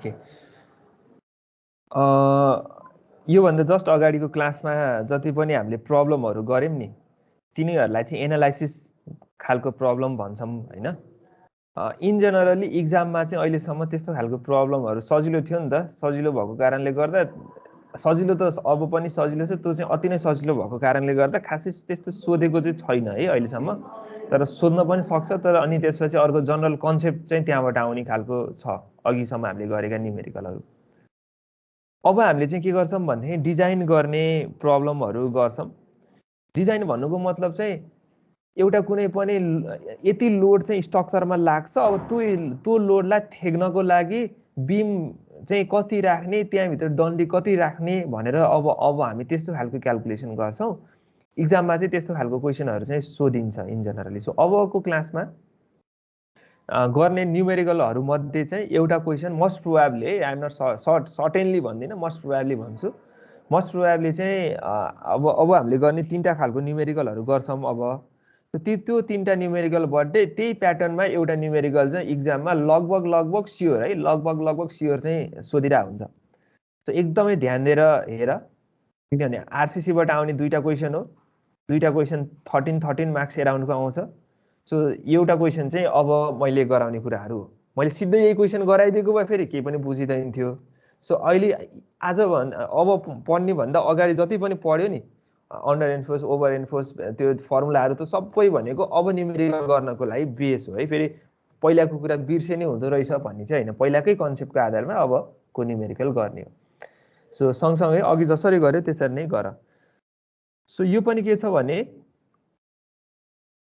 Okay योभन्दा just अगाडिको क्लासमा जति पनि हामीले प्रब्लमहरू गऱ्यौँ नि तिनीहरूलाई चाहिँ एनालाइसिस खालको प्रब्लम भन्छौँ हैन। इन जेनरली इक्जाममा चाहिँ अहिलेसम्म त्यस्तो खालको प्रब्लमहरू सजिलो थियो नि त, सजिलो भएको कारणले गर्दा सजिलो त अब पनि सजिलो छ, त्यो चाहिँ अति नै सजिलो भएको कारणले गर्दा खासै त्यस्तो सोधेको चाहिँ छैन है अहिलेसम्म, तर सोध्न पनि सक्छ। तर अनि त्यसपछि अर्को जनरल कन्सेप्ट चाहिँ त्यहाँबाट आउने खालको छ अघिसम्म हामीले गरेका न्युमेरिकलहरू। अब हामीले चाहिँ के गर्छौँ भन्दाखेरि डिजाइन गर्ने प्रब्लमहरू गर्छौँ। डिजाइन भन्नुको मतलब चाहिँ एउटा कुनै पनि यति लोड चाहिँ स्ट्रक्चरमा लाग्छ, अब त्यो लोडलाई थेग्नको लागि बिम चाहिँ कति राख्ने, त्यहाँभित्र डन्डी कति राख्ने भनेर अब हामी त्यस्तो खालको क्याल्कुलेसन गर्छौँ। इक्जाममा चाहिँ त्यस्तो खालको क्वेसनहरू चाहिँ सोधिन्छ इन जेनरली। सो अबको क्लासमा गर्ने न्युमेरिकलहरू मध्ये चाहिँ एउटा question most probably, I am not certainly भन्दिनँ, मोस्ट प्रोबेबली भन्छु, मोस्ट प्रोबेबली चाहिँ अब हामीले गर्ने 3टा खालको न्युमेरिकलहरू गर्छौँ। अब त्यो 3टा न्युमेरिकलबाट त्यही प्याटर्नमा एउटा न्युमेरिकल चाहिँ इक्जाममा लगभग स्योर है, लगभग स्योर चाहिँ सोधिरहेको हुन्छ। सो एकदमै ध्यान दिएर हेर, किनभने आरसिसीबाट आउने 2टा क्वेसन हो, 2टा क्वेसन 13 मार्क्स एराउन्डको आउँछ। सो एउटा क्वेसन चाहिँ अब मैले गराउने कुराहरू हो, मैले सिधै यही क्वेसन गराइदिएको भए फेरि केही पनि बुझिँदैन थियो। सो अहिले आज अब पढ्ने भन्दा अगाडि जति पनि पढ्यो नि अन्डर एन्फोर्स ओभर एन्फोर्स त्यो फर्मुलाहरू त सबै भनेको अब न्युमेरिकल गर्नको लागि बेस हो है। फेरि पहिलाको कुरा बिर्सेनै हुँदो रहेछ भन्ने चाहिँ होइन, पहिलाकै कन्सेप्टको आधारमा अबको न्युमेरिकल गर्ने हो। सो सँगसँगै अघि जसरी गर्यो त्यसरी नै गर। सो यो पनि के छ भने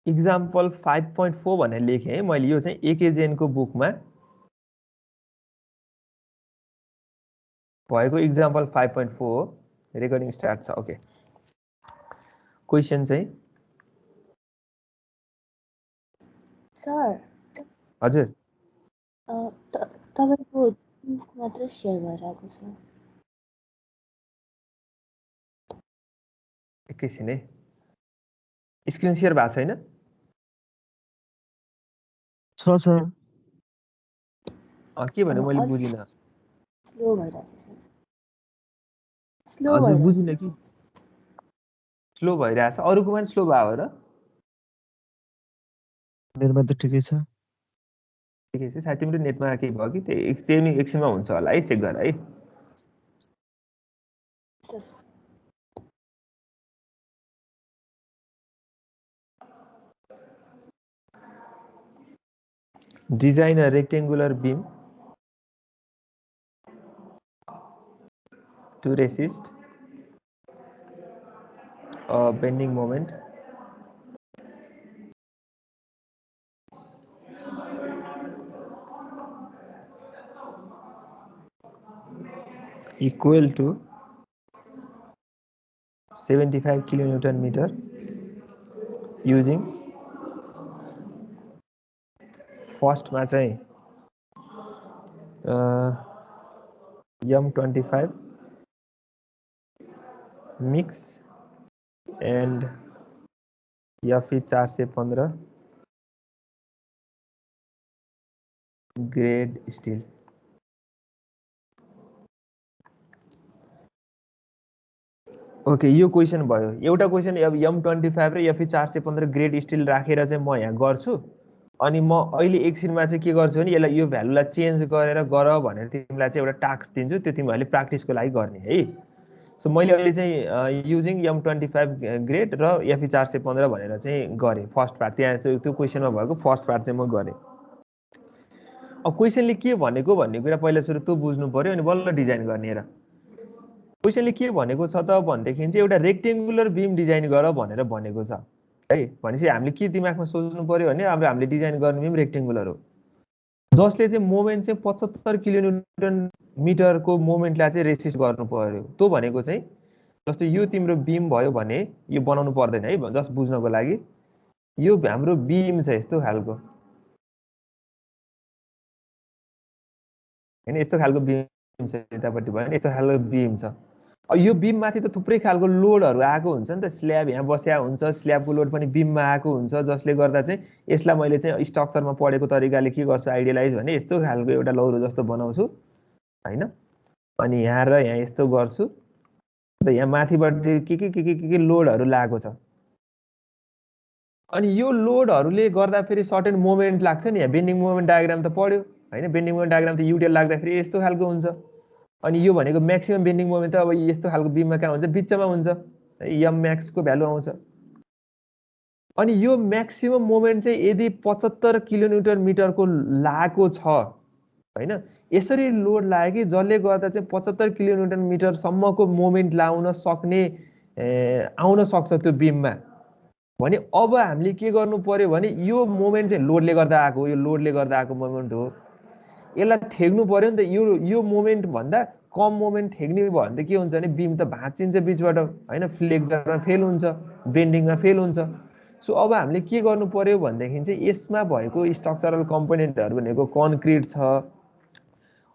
इक्जाम्पल 5.4 भनेर लेखेँ है मैले, यो चाहिँ एकेजेनको बुकमा भएको इक्जाम्पल 5.4 हो। रेकर्डिङ स्टार्ट छ। ओके क्वेसन चाहिँ सर हजुर तपाईको मात्र शेयर गरिरहेको छ। एकैछिन है, स्क्रिन सेयर भएको छैन? छ सर। के भने मैले बुझिनँ। स्लो भइरहेछ सर। हजुर बुझिनँ कि स्लो भइरहेछ, अरूकोमा पनि स्लो भयो र? मेरोमा त ठिकै छ। ठिकै छ, सायद तिम्रो नेटमा केही भयो कि त्यही नि एकछिनमा हुन्छ होला है, चेक गर है। Design a rectangular beam to resist a bending moment equal to 75 kilonewton meter using first मा चाहिँ M25 mix and FE 415 grade steel। Okay यो क्वेसन भयो। एउटा क्वेसन अब M25 र FE 415 ग्रेड स्टिल राखेर चाहिँ म यहाँ गर्छु, अनि म अहिले एकछिनमा चाहिँ के गर्छु भने यसलाई यो भ्यालुलाई चेन्ज गरेर गर भनेर तिमीलाई चाहिँ एउटा टास्क दिन्छु, त्यो तिमीहरूले प्र्याक्टिसको लागि गर्ने है। सो मैले अहिले चाहिँ युजिङ M25 ग्रेड र FE 415 भनेर चाहिँ गरेँ फर्स्ट पार्ट, त्यहाँ चाहिँ त्यो क्वेसनमा भएको फर्स्ट पार्ट चाहिँ म गरेँ। अब क्वेसनले के भनेको भन्ने कुरा पहिला सुरु त्यो बुझ्नु पर्यो, अनि बल्ल डिजाइन गर्ने। हेर क्वेसनले के भनेको छ त भनेदेखि चाहिँ एउटा रेक्टेङ्गुलर बिम डिजाइन गर भनेर भनेको छ है। भनेपछि हामीले के दिमागमा सोच्नु पर्यो भने अब हामीले डिजाइन गर्ने बिम रेक्टेङ्गुलर हो, जसले चाहिँ मोमेन्ट चाहिँ 75 किलोन्युटन मिटरको मोमेन्टलाई चाहिँ रेसिस्ट गर्नु पर्यो। त्यो भनेको चाहिँ जस्तो यो तिम्रो बिम भयो भने यो बनाउनु पर्दैन है, जस्ट बुझ्नको लागि। यो हाम्रो बिम छ यस्तो खालको हैन, यस्तो खालको बिम छ, यतापट्टि भयो भने यस्तो खालको बिम छ। अब यो बिम माथि त थुप्रै खालको लोडहरू आएको हुन्छ नि त, स्ल्याब यहाँ बस्या हुन्छ, स्ल्याबको लोड पनि बिममा आएको हुन्छ, जसले गर्दा चाहिँ यसलाई मैले चाहिँ स्ट्रक्चरमा पढेको तरिकाले के गर्छु आइडियलाइज भने यस्तो खालको एउटा लौरो जस्तो बनाउँछु, हैन। अनि यहाँ र यहाँ यस्तो गर्छु र यहाँ माथिबाट के लोडहरू लागेको छ। अनि यो लोडहरूले गर्दा फेरि सर्टेन मोमेन्ट लाग्छ नि। यहाँ बेन्डिङ मोमेन्ट डायग्राम त पढ्यो हैन। बेन्डिङ मोमेन्ट डायग्राम त युटिएल लाग्दाखेरि यस्तो खालको हुन्छ। अनि यो भनेको म्याक्सिमम बेन्डिङ मोमेन्ट त अब यस्तो खालको बिममा कहाँ हुन्छ, बिचमा हुन्छ, एम म्याक्सको भ्यालु आउँछ। अनि यो म्याक्सिमम मोमेन्ट चाहिँ यदि 75 किलोन्युटन मिटरको लागेको छ हैन, यसरी लोड लाग्यो कि जसले गर्दा चाहिँ 75 किलोन्युटन मिटरसम्मको मोमेन्ट लाउन सक्ने आउन सक्छ त्यो बिममा भने अब हामीले के गर्नु पर्यो भने यो मोमेन्ट चाहिँ लोडले गर्दा आएको, यो लोडले गर्दा आएको मोमेन्ट हो, यसलाई थेग्नु पर्यो नि त। यो मोमेन्ट भन्दा कम मोमेन्ट थेग्ने भयो भने त के हुन्छ भने बिम त भाँचिन्छ बिचबाट हैन, फ्लेक्चरमा फेल हुन्छ, बेन्डिङमा फेल हुन्छ। सो अब हामीले के गर्नु पर्यो भनेदेखि चाहिँ यसमा भएको स्ट्रक्चरल कम्पोनेन्टहरू भनेको कन्क्रिट छ,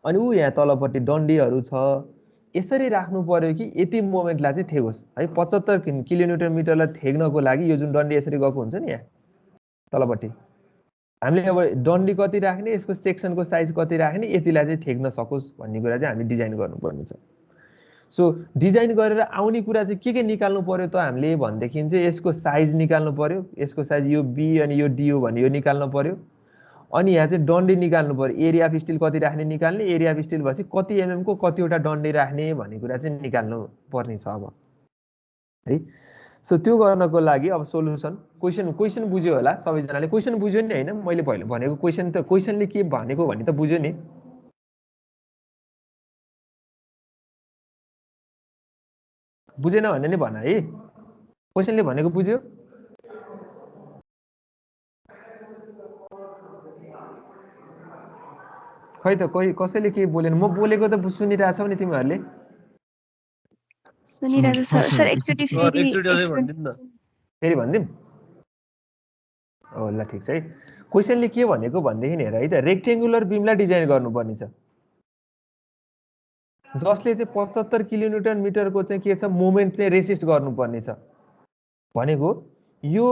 अनि ऊ यहाँ तलपट्टि डन्डीहरू छ, यसरी राख्नु पर्यो कि यति मोमेन्टलाई चाहिँ थेगोस् है। 75 किलोन्युटन मिटरलाई थेग्नको लागि यो जुन डन्डी यसरी गएको हुन्छ नि यहाँ तलपट्टि, हामीले अब डन्डी कति राख्ने, यसको सेक्सनको साइज कति राख्ने, यतिलाई चाहिँ थेग्न सकोस् भन्ने कुरा चाहिँ हामी डिजाइन गर्नुपर्ने छ। सो डिजाइन गरेर आउने कुरा चाहिँ के निकाल्नु पर्यो त हामीले भनेदेखि चाहिँ यसको साइज निकाल्नु पर्यो। यसको साइज यो बी अनि यो डी हो भने यो निकाल्नु पर्यो। अनि यहाँ चाहिँ डन्डी निकाल्नु पर्यो। एरिया अफ स्टिल कति राख्ने निकाल्ने, एरिया अफ स्टिल भएपछि कति एमएम को कतिवटा डन्डी राख्ने भन्ने कुरा चाहिँ निकाल्नु पर्ने छ अब है। सो त्यो गर्नको लागि अब सोलुसन क्वेसन बुझ्यो होला सबैजनाले। क्वेसन बुझ्यो नि हैन, मैले पहिला भनेको क्वेसन त क्वेसनले के भनेको भन्ने त बुझ्यो नि। बुझेन भने नि भन है, क्वेसनले भनेको बुझ्यो? खै त कोही कसैले के बोलेन। म बोलेको त सुनिरहेछौ नि तिमीहरूले? सुनिरहेको सर। सर एकचोटि फेरि फेरि भनिदिउँ? हो ल ठिक छ है। क्वेसनले के भनेको भनेदेखि हेर है त, रेक्टेङ्गुलर बिमलाई डिजाइन गर्नुपर्ने छ जसले चाहिँ 75 किलोन्युटन मिटरको चाहिँ के छ मोमेन्ट चाहिँ रेसिस्ट गर्नुपर्ने छ भनेको। यो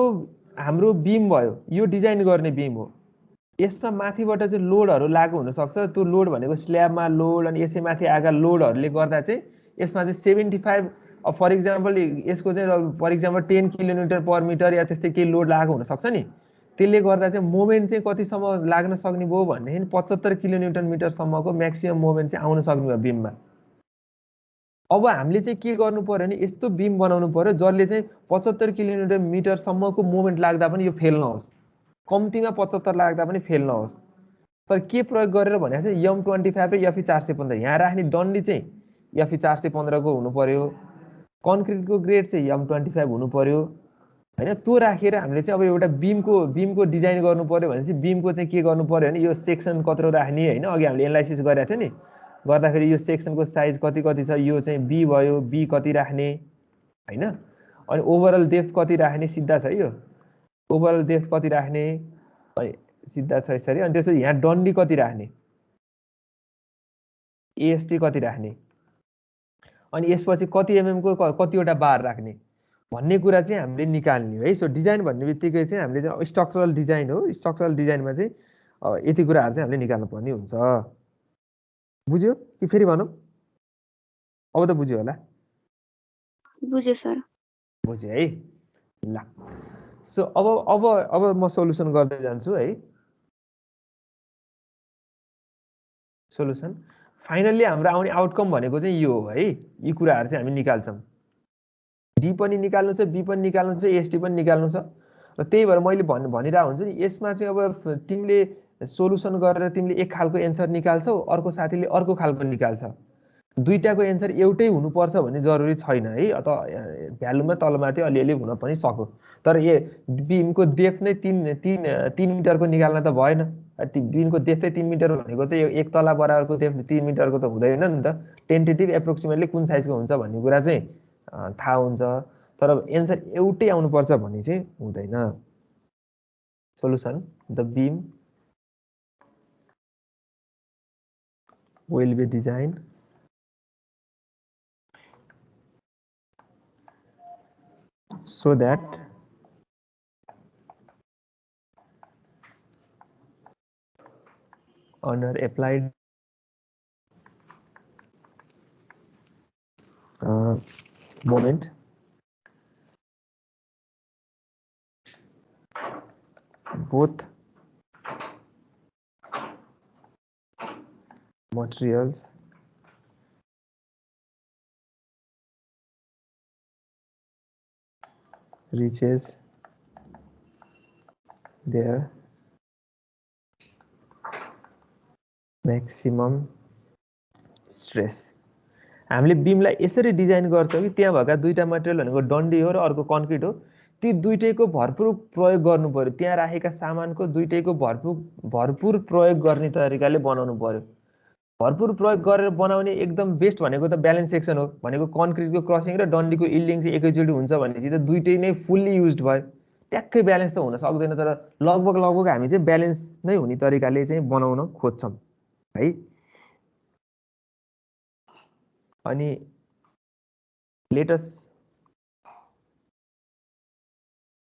हाम्रो बिम भयो, यो डिजाइन गर्ने बिम हो। यसमा माथिबाट चाहिँ लोडहरू लागु हुनसक्छ। त्यो लोड भनेको स्ल्याबमा लोड अनि यसै माथि आएका लोडहरूले गर्दा चाहिँ यसमा चाहिँ 75 फर इक्जाम्पल यसको चाहिँ for example 10 kilometre per metre या त्यस्तै केही लोड लागेको हुनसक्छ नि। त्यसले गर्दा चाहिँ मोमेन्ट चाहिँ कतिसम्म लाग्न सक्ने भयो भनेदेखि 75 किलोन्युटन मिटरसम्मको म्याक्सिमम मोमेन्ट चाहिँ आउन सक्ने भयो बिममा। अब हामीले चाहिँ के गर्नु पर्यो भने यस्तो बिम बनाउनु पर्यो जसले चाहिँ 75 किलोमिटर मिटरसम्मको मोमेन्ट लाग्दा पनि यो फेल नहोस्, कम्तीमा 75 लाग्दा पनि फेल नहोस्। तर के प्रयोग गरेर भनेको चाहिँ M25 र FE 415 यहाँ राख्ने डन्डी चाहिँ FE 415 को हुनु पर्यो, कन्क्रिटको ग्रेड चाहिँ M25 हुनु पर्यो हैन। त्यो राखेर हामीले चाहिँ अब एउटा बिमको डिजाइन गर्नु पर्यो भने चाहिँ बिमको चाहिँ के गर्नु पर्यो भने यो सेक्सन कत्रो राख्ने हैन, अघि हामीले एनालाइसिस गरेको थियो नि, गर्दाखेरि यो सेक्सनको साइज कति छ, यो चाहिँ बी भयो, बी कति राख्ने हैन। अनि ओभरअल डेप्थ कति राख्ने सिद्धा छ यो, ओभरअल डेप्थ कति राख्ने सिद्धा छ यसरी। अनि त्यसपछि यहाँ डन्डी कति राख्ने, एएसटी कति राख्ने, अनि यसपछि कति एमएम को कतिवटा बार राख्ने भन्ने कुरा चाहिँ हामीले निकाल्ने है। सो डिजाइन भन्ने बित्तिकै चाहिँ हामीले चाहिँ स्ट्रक्चरल डिजाइन हो। स्ट्रक्चरल डिजाइनमा चाहिँ यति कुराहरू चाहिँ हामीले निकाल्नु पर्ने हुन्छ। बुझ्यो कि फेरि भनौँ? अब त बुझ्यो होला? बुझे सर। बुझ्यो है ल। सो अब म सोलुसन गर्दै जान्छु है। सोलुसन फाइनल्ली हाम्रो आउने आउटकम भनेको चाहिँ यो हो है। यी कुराहरू चाहिँ हामी निकाल्छौँ। डी पनि निकाल्नु छ, बी पनि निकाल्नु छ, एसटी पनि निकाल्नु छ। र त्यही भएर मैले भनिरहेको हुन्छु नि, यसमा चाहिँ अब तिमीले सोलुसन गरेर तिमीले एक खालको एन्सर निकाल्छौ, अर्को साथीले अर्को खालको निकाल्छ। दुईटाको एन्सर एउटै हुनुपर्छ भन्ने जरुरी छैन है। त भ्यालुमा तलमाथि अलिअलि हुन पनि सक्यो। तर बिमको डेप्थ नै 3 मिटरको निकाल्न त भएन। बिमको डेप्थ चाहिँ 3 मिटर भनेको त यो एक तला बराबरको डेप्थ 3 मिटरको त हुँदैन नि त। टेन्टेटिभ एप्रोक्सिमेटली कुन साइजको हुन्छ भन्ने कुरा चाहिँ थाहा हुन्छ। तर एन्सर एउटै आउनुपर्छ भन्ने चाहिँ हुँदैन। Solution the beam will be designed so that under applied moment both materials reaches their maximum stress. हामीले बीमलाई यसरी डिजाइन गर्छौं कि त्यहाँ भएका दुईटा मटेरियल भनेको डन्डी हो र अर्को कन्क्रिट हो, ती दुईटैको भरपुर प्रयोग गर्नु पर्यो, त्यहाँ राखेका सामानको दुईटैको भरपुर प्रयोग गर्ने तरिकाले बनाउनु पर्यो। भरपुर प्रयोग गरेर बनाउने एकदम बेस्ट भनेको त ब्यालेन्स सेक्सन हो, भनेको कन्क्रिटको क्रसिङ र डन्डीको इल्डिङ चाहिँ एकैचोटि हुन्छ भनेपछि त दुईटै नै फुल्ली युज्ड भयो, ट्याक्कै ब्यालेन्स त हुन सक्दैन, तर लगभग हामी चाहिँ ब्यालेन्स नै हुने तरिकाले चाहिँ बनाउन खोज्छौं है। अनि let us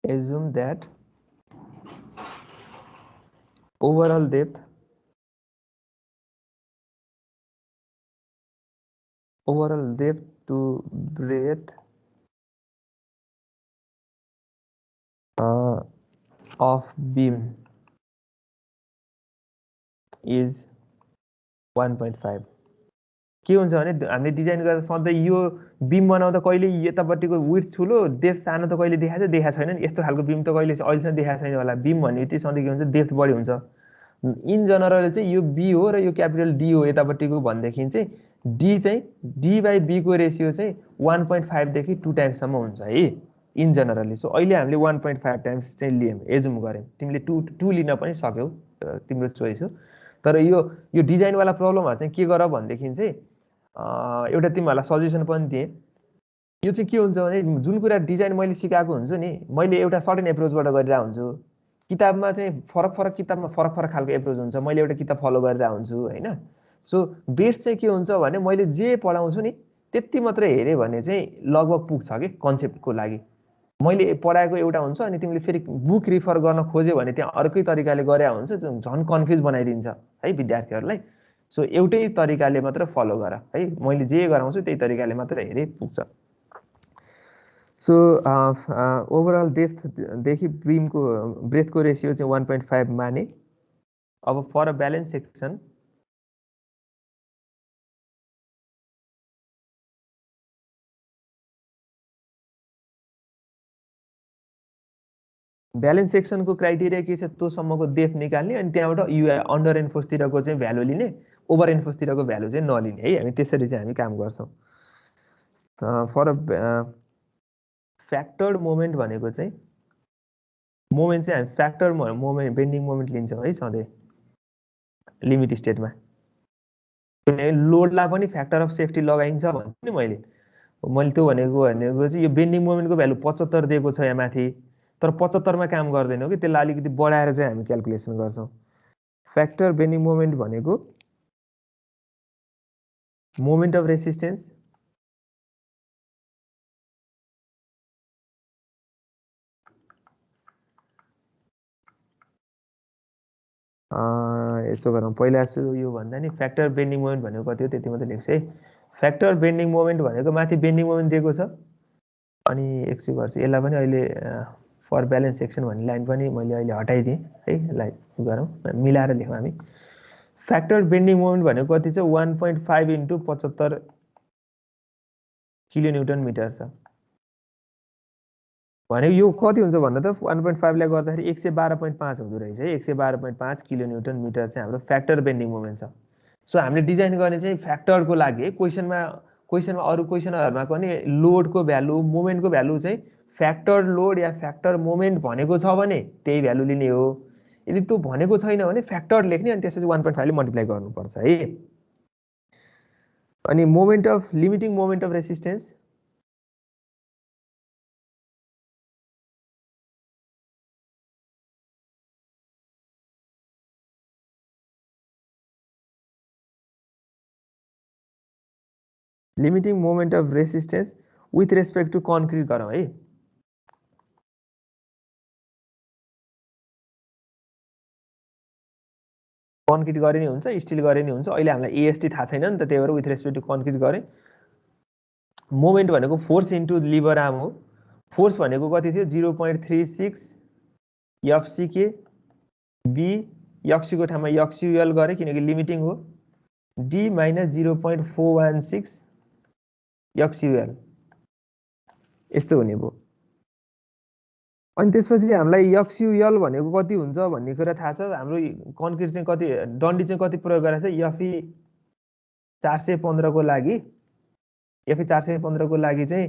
assume that overall depth to breadth of beam is 1.5। के हुन्छ भने हामीले डिजाइन गर्दा सधैँ यो बीम बनाउँदा कहिले यतापट्टिको विड्थ ठुलो डेप्थ सानो त कहिले देखाएको छैन, यस्तो खालको बीम त कहिले अहिलेसम्म देखाएको छैन होला। बीम भन्ने बित्तिकै सधैँ के हुन्छ डेप्थ बढी हुन्छ। इन जनरल चाहिँ यो बी हो र यो क्यापिटल डी हो यतापट्टिको भनेदेखि चाहिँ डी चाहिँ डी बाई बी को रेसियो चाहिँ 1.5 देखि 2 टाइम्ससम्म हुन्छ है इन जनरली। सो अहिले हामीले 1.5 टाइम्स चाहिँ लियौँ, एजुम गऱ्यौँ। तिमीले 2 लिन पनि सक्यौ, तिम्रो चोइस हो। तर यो डिजाइनवाला प्रब्लमहरू चाहिँ के गर भनेदेखि चाहिँ एउटा तिमीहरूलाई सजेसन पनि दिएँ। यो चाहिँ के हुन्छ भने जुन कुरा डिजाइन मैले सिकाएको हुन्छु नि, मैले एउटा सर्टेन एप्रोचबाट गरिरहेको हुन्छु। किताबमा चाहिँ फरक फरक खालको एप्रोच हुन्छ, मैले एउटा किताब फलो गरिरहेको हुन्छु होइन। सो बेस्ट चाहिँ के हुन्छ भने मैले जे पढाउँछु नि त्यति मात्रै हेऱ्यो भने चाहिँ लगभग पुग्छ कि कन्सेप्टको लागि। मैले पढाएको एउटा हुन्छ अनि तिमीले फेरि बुक रिफर गर्न खोज्यो भने त्यहाँ अर्कै तरिकाले गरे हुन्छ, झन् कन्फ्युज बनाइदिन्छ है विद्यार्थीहरूलाई। सो एउटै तरिकाले मात्र फलो गर है, मैले जे गराउँछु त्यही तरिकाले मात्र हेरे पुग्छ। सो ओभरअल डेप्थदेखि बीमको ब्रेथको रेसियो चाहिँ 1.5 माने। अब for a balance section balance सेक्सनको क्राइटेरिया के छ, तोसम्मको डेप्थ निकाल्ने अनि त्यहाँबाट यु अन्डर एन्फोर्सतिरको चाहिँ भ्यालु लिने, ओभर एन्फोर्सतिरको भ्यालु चाहिँ नलिने है। हामी त्यसरी चाहिँ हामी काम गर्छौँ। फर फ्याक्टर्ड मोमेन्ट भनेको चाहिँ मोमेन्ट चाहिँ हामी फ्याक्टर मोमेन्ट बेन्डिङ मोमेन्ट लिन्छौँ है सधैँ लिमिट स्टेटमा। लोडलाई पनि फ्याक्टर अफ सेफ्टी लगाइन्छ भन्छु नि मैले त्यो भनेको चाहिँ यो बेन्डिङ मोमेन्टको भ्यालु 75 दिएको छ यहाँ माथि, तर 75 मा काम गर्दैनौँ कि त्यसलाई अलिकति बढाएर चाहिँ हामी क्याल्कुलेसन गर्छौँ। फ्याक्टर बेन्डिङ मोमेन्ट भनेको मोमेन्ट अफ रेसिस्टेन्स यसो गरौँ, पहिला यो भन्दा नि फ्याक्टर बेन्डिङ मोमेन्ट भनेको कति हो त्यति मात्रै लेख्छु है। फ्याक्टर बेन्डिङ मोमेन्ट भनेको माथि बेन्डिङ मोमेन्ट दिएको छ अनि एकछिन गर्छु यसलाई पनि अहिले फर ब्यालेन्स सेक्सन भन्ने लाइन पनि मैले अहिले हटाइदिएँ है। यसलाई गरौँ, मिलाएर लेखौँ हामी। फ्याक्टर बेन्डिङ मोमेन्ट भनेको कति छ, 1.5 इन्टु 75 किलोन्युटन मिटर छ भनेको यो कति हुन्छ भन्दा त 1.5 लाई गर्दाखेरि 112.5 हुँदो रहेछ है। 112.5 किलोन्युटन मिटर चाहिँ हाम्रो फ्याक्टर बेन्डिङ मोमेन्ट छ। सो हामीले डिजाइन गर्ने चाहिँ फ्याक्टरको लागि क्वेसनमा अरू क्वेसनहरूमा पनि लोडको भ्यालु मोमेन्टको भ्यालु चाहिँ फ्याक्टर लोड या फ्याक्टर मोमेन्ट भनेको छ भने त्यही भ्यालु लिने हो। यदि त्यो भनेको छैन भने फ्याक्टर लेख्ने अनि त्यसपछि 1.5 ले मल्टिप्लाई गर्नुपर्छ है। अनि moment of limiting moment of resistance limiting moment of resistance with respect to concrete गरौँ है। कन्क्रिट गरे नि हुन्छ, स्टिल गरे नि हुन्छ। अहिले हामीलाई एएसटी थाहा छैन नि त, त्यही भएर विथ रेस्पेक्ट टु कन्क्रिट गरेँ। मोमेन्ट भनेको फोर्स इन्टु लिभर आर्म हो। फोर्स भनेको कति थियो 0.36 एफसीके बी एक्सी को ठाउँमा एक्सयुएल गरे किनकि लिमिटिङ हो डी माइनस 0.416 एक्सयुएल यस्तो हुने भयो। अनि त्यसपछि हामीलाई एक्सयुएल भनेको कति हुन्छ भन्ने कुरा थाहा छ। हाम्रो कन्क्रिट चाहिँ कति डन्डी चाहिँ कति प्रयोग गरेको छ एफई 415 को लागि एफई 415 को लागि चाहिँ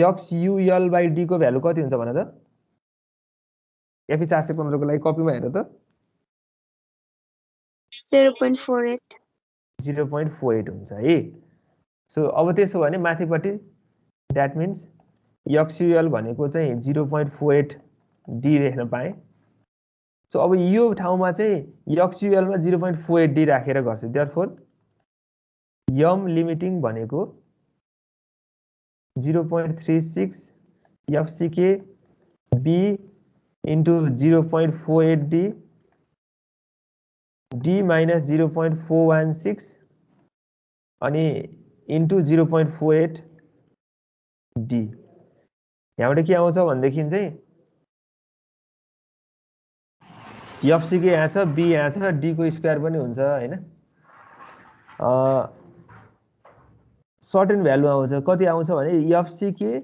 एक्सयुएल बाई डी को भ्यालु कति हुन्छ भन त। एफई 415 को लागि कपीमा हेर त 0.48 0.48 हुन्छ है। सो अब त्यसो भने माथिपट्टि द्याट मिन्स एक्सयुएल भनेको चाहिँ 0.48 डी लेख्न पाएँ। सो अब यो ठाउँमा चाहिँ एक्सयुएलमा 0.48 डी राखेर गर्छु। देयरफोर यम लिमिटिङ भनेको 0.36 FCK B into 0.48 D D minus 0.416 अनि इन्टु 0.48 डी। यहाँबाट के आउँछ भनेदेखि चाहिँ एफसीके यहाँ छ बी यहाँ छ डी को स्क्वायर पनि हुन्छ हैन। सर्टेन भ्यालु आउँछ कति आउँछ भने एफसीके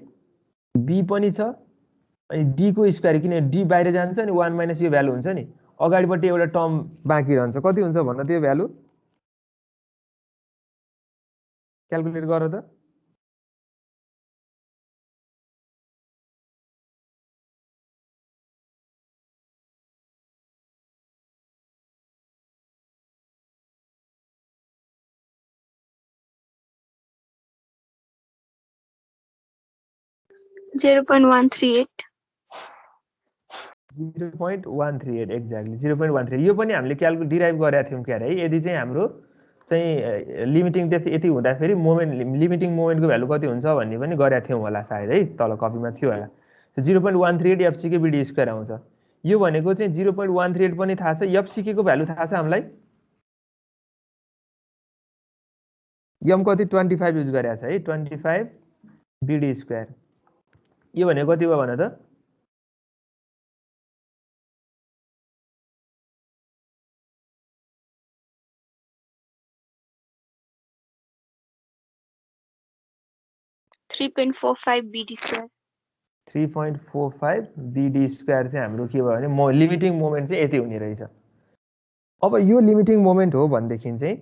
बी पनि छ अनि डी को स्क्वायर किन डी बाहिर जान्छ अनि 1 माइनस यो भ्यालु हुन्छ नि अगाडिपट्टि एउटा टर्म बाँकी रहन्छ कति हुन्छ भन्न त्यो भ्यालु क्याल्कुलेट गर त। .138 0.138 एक्ज्याक्टली 0.138 यो पनि हामीले क्याल्कुलेट डिराइभ गरेका थियौँ क्यारे है। यदि चाहिँ हाम्रो चाहिँ लिमिटिङ यति हुँदाखेरि मोमेन्ट लिमिटिङ मोमेन्टको भ्यालु कति हुन्छ भन्ने पनि गरेका थियौँ होला सायद है तल कपीमा थियो होला। 0.138 एफसीके बीडी स्क्वायर आउँछ। यो भनेको चाहिँ 0.138 पनि थाहा छ एफसीके को भ्यालु थाहा छ हामीलाई यम कति 25 युज गरेको छ है 25 बीडी स्क्वायर। यो भनेको कति भयो भन त 3.45 BD square 3.45 बीडी स्क्वायर चाहिँ हाम्रो के भयो भने लिमिटिङ मोमेन्ट चाहिँ यति हुने रहेछ। अब यो लिमिटिङ मोमेन्ट हो भनेदेखि चाहिँ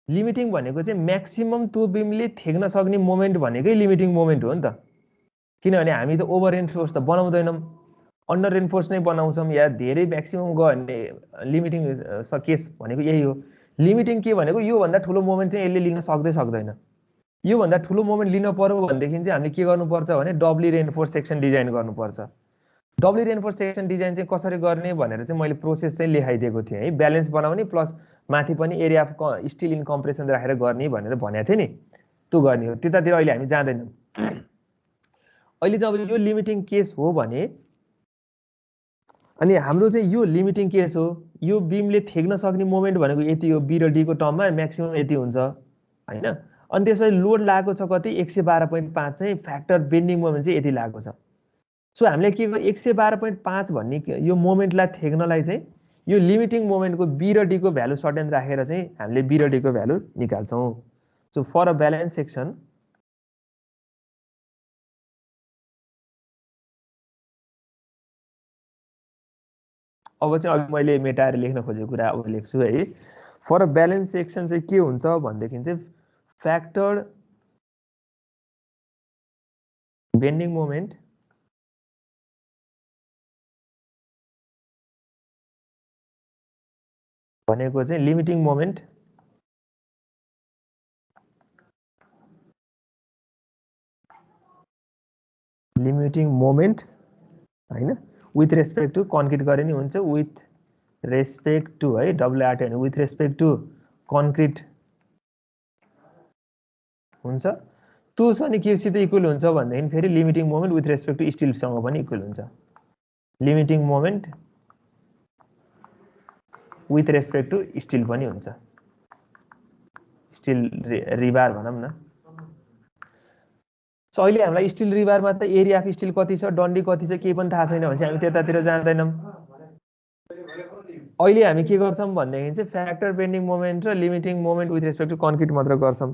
लिमिटिङ भनेको चाहिँ म्याक्सिमम त्यो बिमले थेक्न सक्ने मोमेन्ट भनेकै लिमिटिङ मोमेन्ट हो नि त। किनभने हामी त ओभर रेन्फोर्स त बनाउँदैनौँ अन्डर रेन्फोर्स नै बनाउँछौँ या धेरै म्याक्सिमम गयो भने लिमिटिङ केस भनेको यही हो। लिमिटिङ के भनेको योभन्दा ठुलो मोमेन्ट चाहिँ यसले लिन सक्दैन। योभन्दा ठुलो मोमेन्ट लिन पर्यो भनेदेखि चाहिँ हामीले के गर्नुपर्छ भने डब्ली रेन्फोर्स सेक्सन डिजाइन गर्नुपर्छ। डब्ली रेन्फोर्स सेक्सन डिजाइन चाहिँ कसरी गर्ने भनेर चाहिँ मैले प्रोसेस चाहिँ लेखाइदिएको थिएँ है। ब्यालेन्स बनाउने प्लस माथि पनि area of steel in compression राखेर गर्ने भनेर भनेको थिएँ नि त्यो गर्ने हो। त्यतातिर अहिले हामी जाँदैनौँ। अहिले चाहिँ अब यो लिमिटिङ केस हो भने अनि हाम्रो चाहिँ यो लिमिटिङ केस हो यो बिमले थेक्न सक्ने मोमेन्ट भनेको यति हो बी र डी को टर्ममा म्याक्सिमम यति हुन्छ हैन। अनि त्यसपछि लोड लागेको छ कति 112.5 चाहिँ फ्याक्टर बेन्डिङ मोमेन्ट चाहिँ यति लागेको छ। सो हामीले के गर्यो 112.5 भन्ने यो मोमेन्टलाई थेक्नलाई चाहिँ यो लिमिटिङ मोमेन्टको बी र डी को भ्यालु सर्टेन राखेर चाहिँ हामीले बी र डी को भ्यालु निकाल्छौँ। So for a balance section अब चाहिँ अघि मैले मेटाएर लेख्न खोजेको कुरा अब लेख्छु है। फर अ ब्यालेन्स सेक्सन चाहिँ के हुन्छ भनेदेखि चाहिँ फ्याक्टर बेन्डिङ मोमेन्ट भनेको चाहिँ लिमिटिङ मोमेन्ट हैन विथ रेस्पेक्ट टु कन्क्रिट गरे नि हुन्छ विथ रेस्पेक्ट टु है डब्लुआरटी हैन विथ रेस्पेक्ट टु कन्क्रिट हुन्छ। त्यो पनि केसित इक्वल हुन्छ भनेदेखि फेरि limiting moment with respect to स्टिलसँग पनि इक्वल हुन्छ। Limiting moment with respect to steel पनि हुन्छ स्टिल रिबार भनौँ न सो अहिले हामीलाई स्टिल रिबारमा त एरिया अफ स्टिल कति छ, डन्डी कति छ केही पनि थाहा छैन भनेपछि हामी त्यतातिर जाँदैनौँ। अहिले हामी के गर्छौँ भनेदेखि चाहिँ फ्याक्टर बेन्डिङ मोमेन्ट र limiting moment with respect to concrete मात्र गर्छौँ।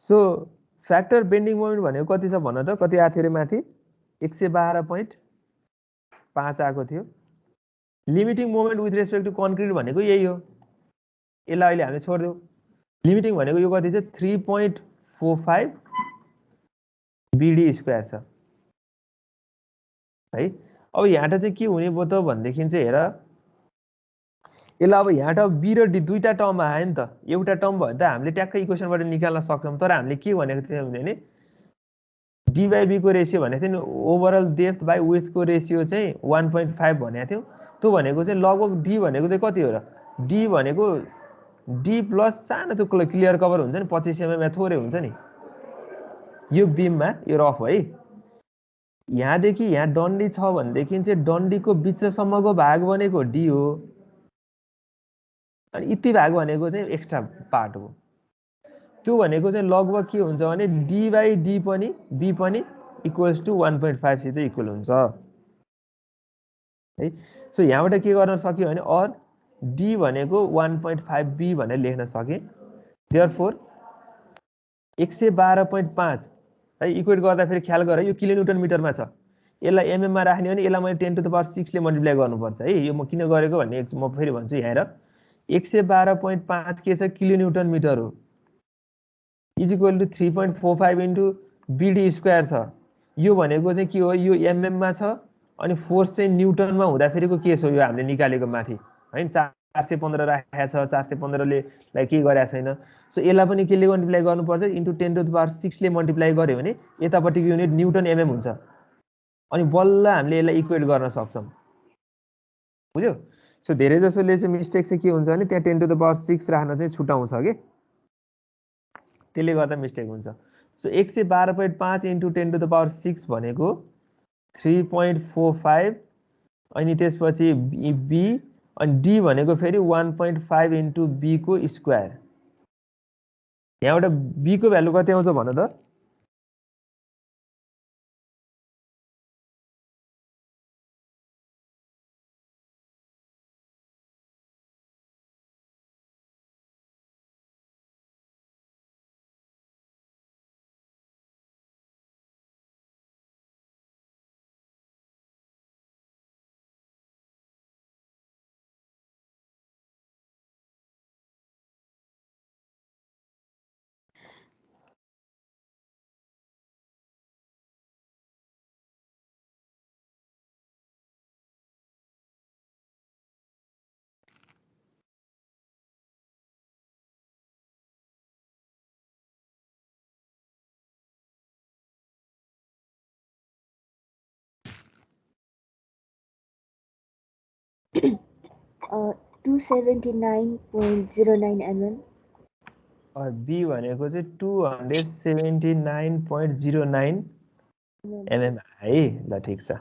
सो फ्याक्टर बेन्डिङ मोमेन्ट भनेको कति छ भन त, कति आएको थियो अरे माथि 112.5 आएको थियो। Limiting moment with respect to concrete भनेको यही हो, यसलाई अहिले हामीले छोडिदेऊ। लिमिटिङ भनेको यो कति छ 3.45 BD स्क्वायर छ है। अब यहाँ चाहिँ के हुने भयो त भनेदेखि चाहिँ हेर, यसलाई अब यहाँ बी र डी दुईटा टर्म आयो नि त, एउटा टर्म भयो त हामीले ट्याक्कै इक्वेसनबाट निकाल्न सक्छौँ। तर हामीले के भनेको थियौँ भने डी बाई बीको रेसियो भनेको थियो नि, ओभरअल डेप्थ बाई विड्थको रेसियो चाहिँ 1.5 भनेको थियौँ। त्यो भनेको चाहिँ लगभग डी भनेको चाहिँ कति हो र, डी भनेको डी प्लस सानो त्यो क्लियर कभर हुन्छ नि 25 mm या थोरै हुन्छ नि यो बिममा, यो रफ है। यहाँदेखि यहाँ डन्डी छ भनेदेखि चाहिँ डन्डीको बिचसम्मको भाग भनेको डी हो, अनि यति भाग भनेको चाहिँ एक्स्ट्रा पार्ट हो। त्यो भनेको चाहिँ लगभग के हुन्छ भने डी बाई डी पनि बी पनि इक्वल्स टु 1.5 सितै इक्वल हुन्छ है। सो यहाँबाट के गर्न सक्यो भने अर डी भनेको 1.5 बी भनेर लेख्न सके। देयरफोर 112.5 है इक्वेट गर्दा फेरि ख्याल गर यो किलोन्युटन मिटरमा छ, यसलाई एमएममा राख्ने भने यसलाई मैले 10⁶ ले मल्टिप्लाई गर्नुपर्छ है। यो म किन गरेको भन्ने म फेरि भन्छु। यहाँ हेर 112.5 के छ किलोन्युटन मिटर हो, is equal to 3.45 into BD square छ। यो भनेको चाहिँ के हो, यो एमएममा छ अनि फोर्स चाहिँ न्युटनमा हुँदाखेरिको केस हो यो हामीले निकालेको माथि है। 415 राखेको छ, 415 ले के गरेको छैन। सो यसलाई पनि केले मल्टिप्लाई गर्नुपर्छ, इन्टु 10⁶ ले मल्टिप्लाई गर्यो भने यतापट्टिको युनिट न्युटन एमएम हुन्छ, अनि बल्ल हामीले यसलाई इक्वेट गर्न सक्छौँ। बुझ्यो? सो धेरै जसोले चाहिँ मिस्टेक चाहिँ के हुन्छ भने त्यहाँ 10⁶ राख्न चाहिँ छुटाउँछ कि, त्यसले गर्दा मिस्टेक हुन्छ। सो 112.5 इन्टु 10⁶ भनेको 3.45 अनि त्यसपछि बी अनि डी भनेको फेरि 1.5 इन्टु बी को स्क्वायर। यहाँबाट बी को भ्यालु कति आउँछ भन त, Uh, 279.09 mm. बी भनेको चाहिँ 279.09 mm है। ल ठिक छ।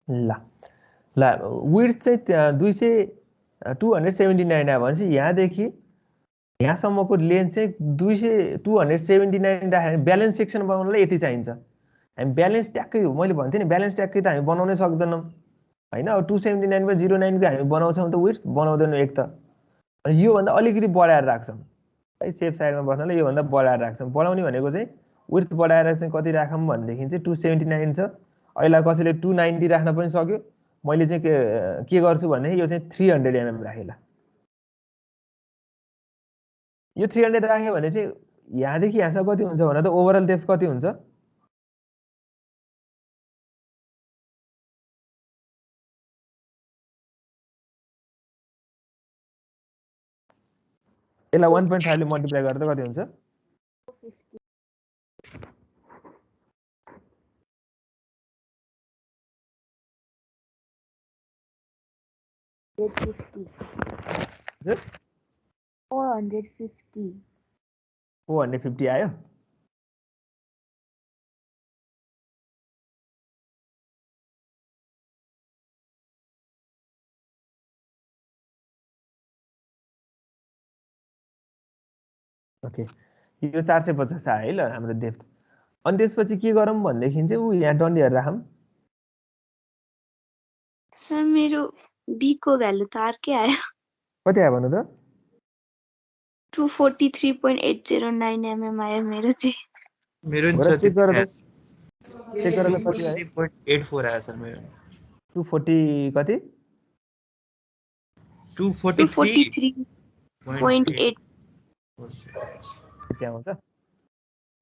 ल ल विड्थ चाहिँ 279 आयो भनेपछि यहाँदेखि यहाँसम्मको लेन्थ चाहिँ 279 राख्यो भने ब्यालेन्स सेक्सन बनाउनलाई यति चाहिन्छ। हामी ब्यालेन्स ट्याक्कै मैले भन्थेँ नि ब्यालेन्स ट्याक्कै त हामी बनाउनै सक्दैनौँ होइन। अब 279/09 हामी बनाउँछौँ त विड्थ बनाउँदैनौँ एक त, अनि योभन्दा अलिकति बढाएर राख्छौँ है। सेफ साइडमा बस्नलाई योभन्दा बढाएर राख्छौँ। बढाउने भनेको चाहिँ विड्थ बढाएर चाहिँ कति राखौँ भनेदेखि चाहिँ 279 छ। अहिले कसैले 290 राख्न पनि सक्यो। मैले चाहिँ के गर्छु भनेदेखि यो चाहिँ 300 mm राखेँ। यो 300 राख्यो भने चाहिँ यहाँदेखि यहाँसम्म कति हुन्छ भने त ओभरअल डेप्थ कति हुन्छ, यसलाई 1.5 ले मल्टिप्लाई गरेर कति हुन्छ, 450 आयो। ओके यो 450 आयो है ल हाम्रो डेप्थ। अनि त्यसपछि के गरौँ भनेदेखि चाहिँ ऊ यहाँ डन्डीहरू राखौँ। सर मेरो बी को भ्यालु त अर्कै आयो। कति आयो भन्नु त? 243.809 mm आयो मेरो चाहिँ। मेरो नि हो र सर चेक गर त, त्यति चेक गर त कति आयो? 243.84 आयो सर मेरो। 240 कति? 243.8 त्यहाँ आउँछ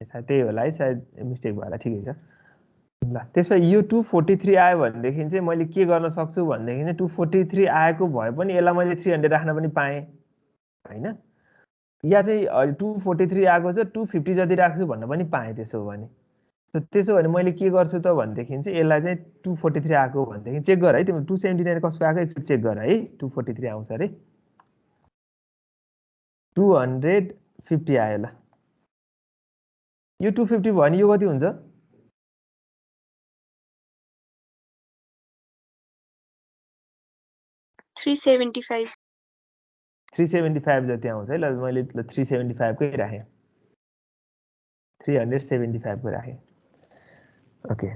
सायद त्यही होला है, सायद मिस्टेक भएर ठिकै छ। ल त्यसो यो 243 आयो भनेदेखि चाहिँ मैले के गर्न सक्छु भनेदेखि चाहिँ 243 आएको भए पनि यसलाई मैले 300 राख्न पनि पाएँ होइन, या चाहिँ 243 आएको छ 250 जति राख्छु भन्न पनि पाएँ। त्यसो हो भने मैले के गर्छु त भनेदेखि चाहिँ यसलाई चाहिँ 243 आएको भनेदेखि चेक गर है तिम्रो 279 कसको आएको एकचोटि चेक गर है। 243 आउँछ अरे, 250 आयो। ल यो 250 भयो भने यो कति हुन्छ? 375 375 जति आउँछ है। ल मैले 375 कै राखेँ, 375 को राखेँ। ओके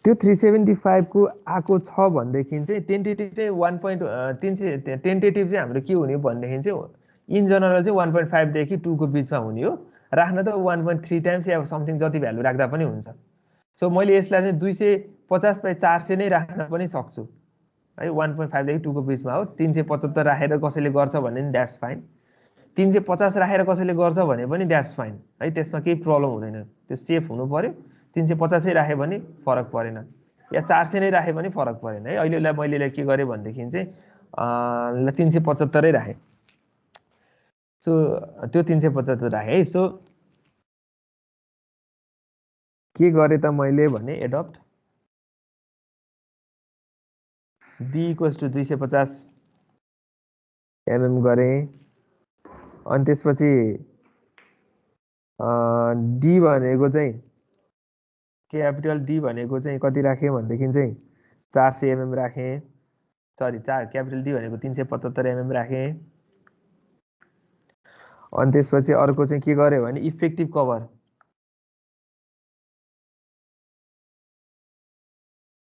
त्यो 375 को आएको छ भनेदेखि चाहिँ टेन्टेटिभ चाहिँ 1.3 टेन्टेटिभ चाहिँ हाम्रो के हुने भनेदेखि चाहिँ इन जनरल चाहिँ 1.5 देखि 2 को बिचमा हुने हो। राख्न त 1.3 टाइम्स या समथिङ जति भ्यालु राख्दा पनि हुन्छ। सो मैले यसलाई चाहिँ 250/400 नै राख्न पनि सक्छु है। 1.5 देखि 2 को बिचमा हो। 375 राखेर कसैले गर्छ भने नि द्याट्स फाइन, 350 राखेर कसैले गर्छ भने पनि द्याट्स फाइन है, त्यसमा केही प्रब्लम हुँदैन। त्यो सेफ हुनु पर्यो। 350 राख्यो भने फरक परेन, या 400 नै राख्यो भने फरक परेन है। अहिले मैले के गरेँ भनेदेखि चाहिँ 375 राखेँ। सो त्यो 375 राखेँ है। सो के गरेँ त मैले भने adopt B equals to 250 mm गरेँ। अनि त्यसपछि डी भनेको चाहिँ क्यापिटल डी भनेको चाहिँ कति राखेँ भनेदेखि चाहिँ 400 mm राखेँ। सरी क्यापिटल डी भनेको 375 mm राखेँ। अनि त्यसपछि अर्को चाहिँ के गरेँ भने इफेक्टिभ कभर,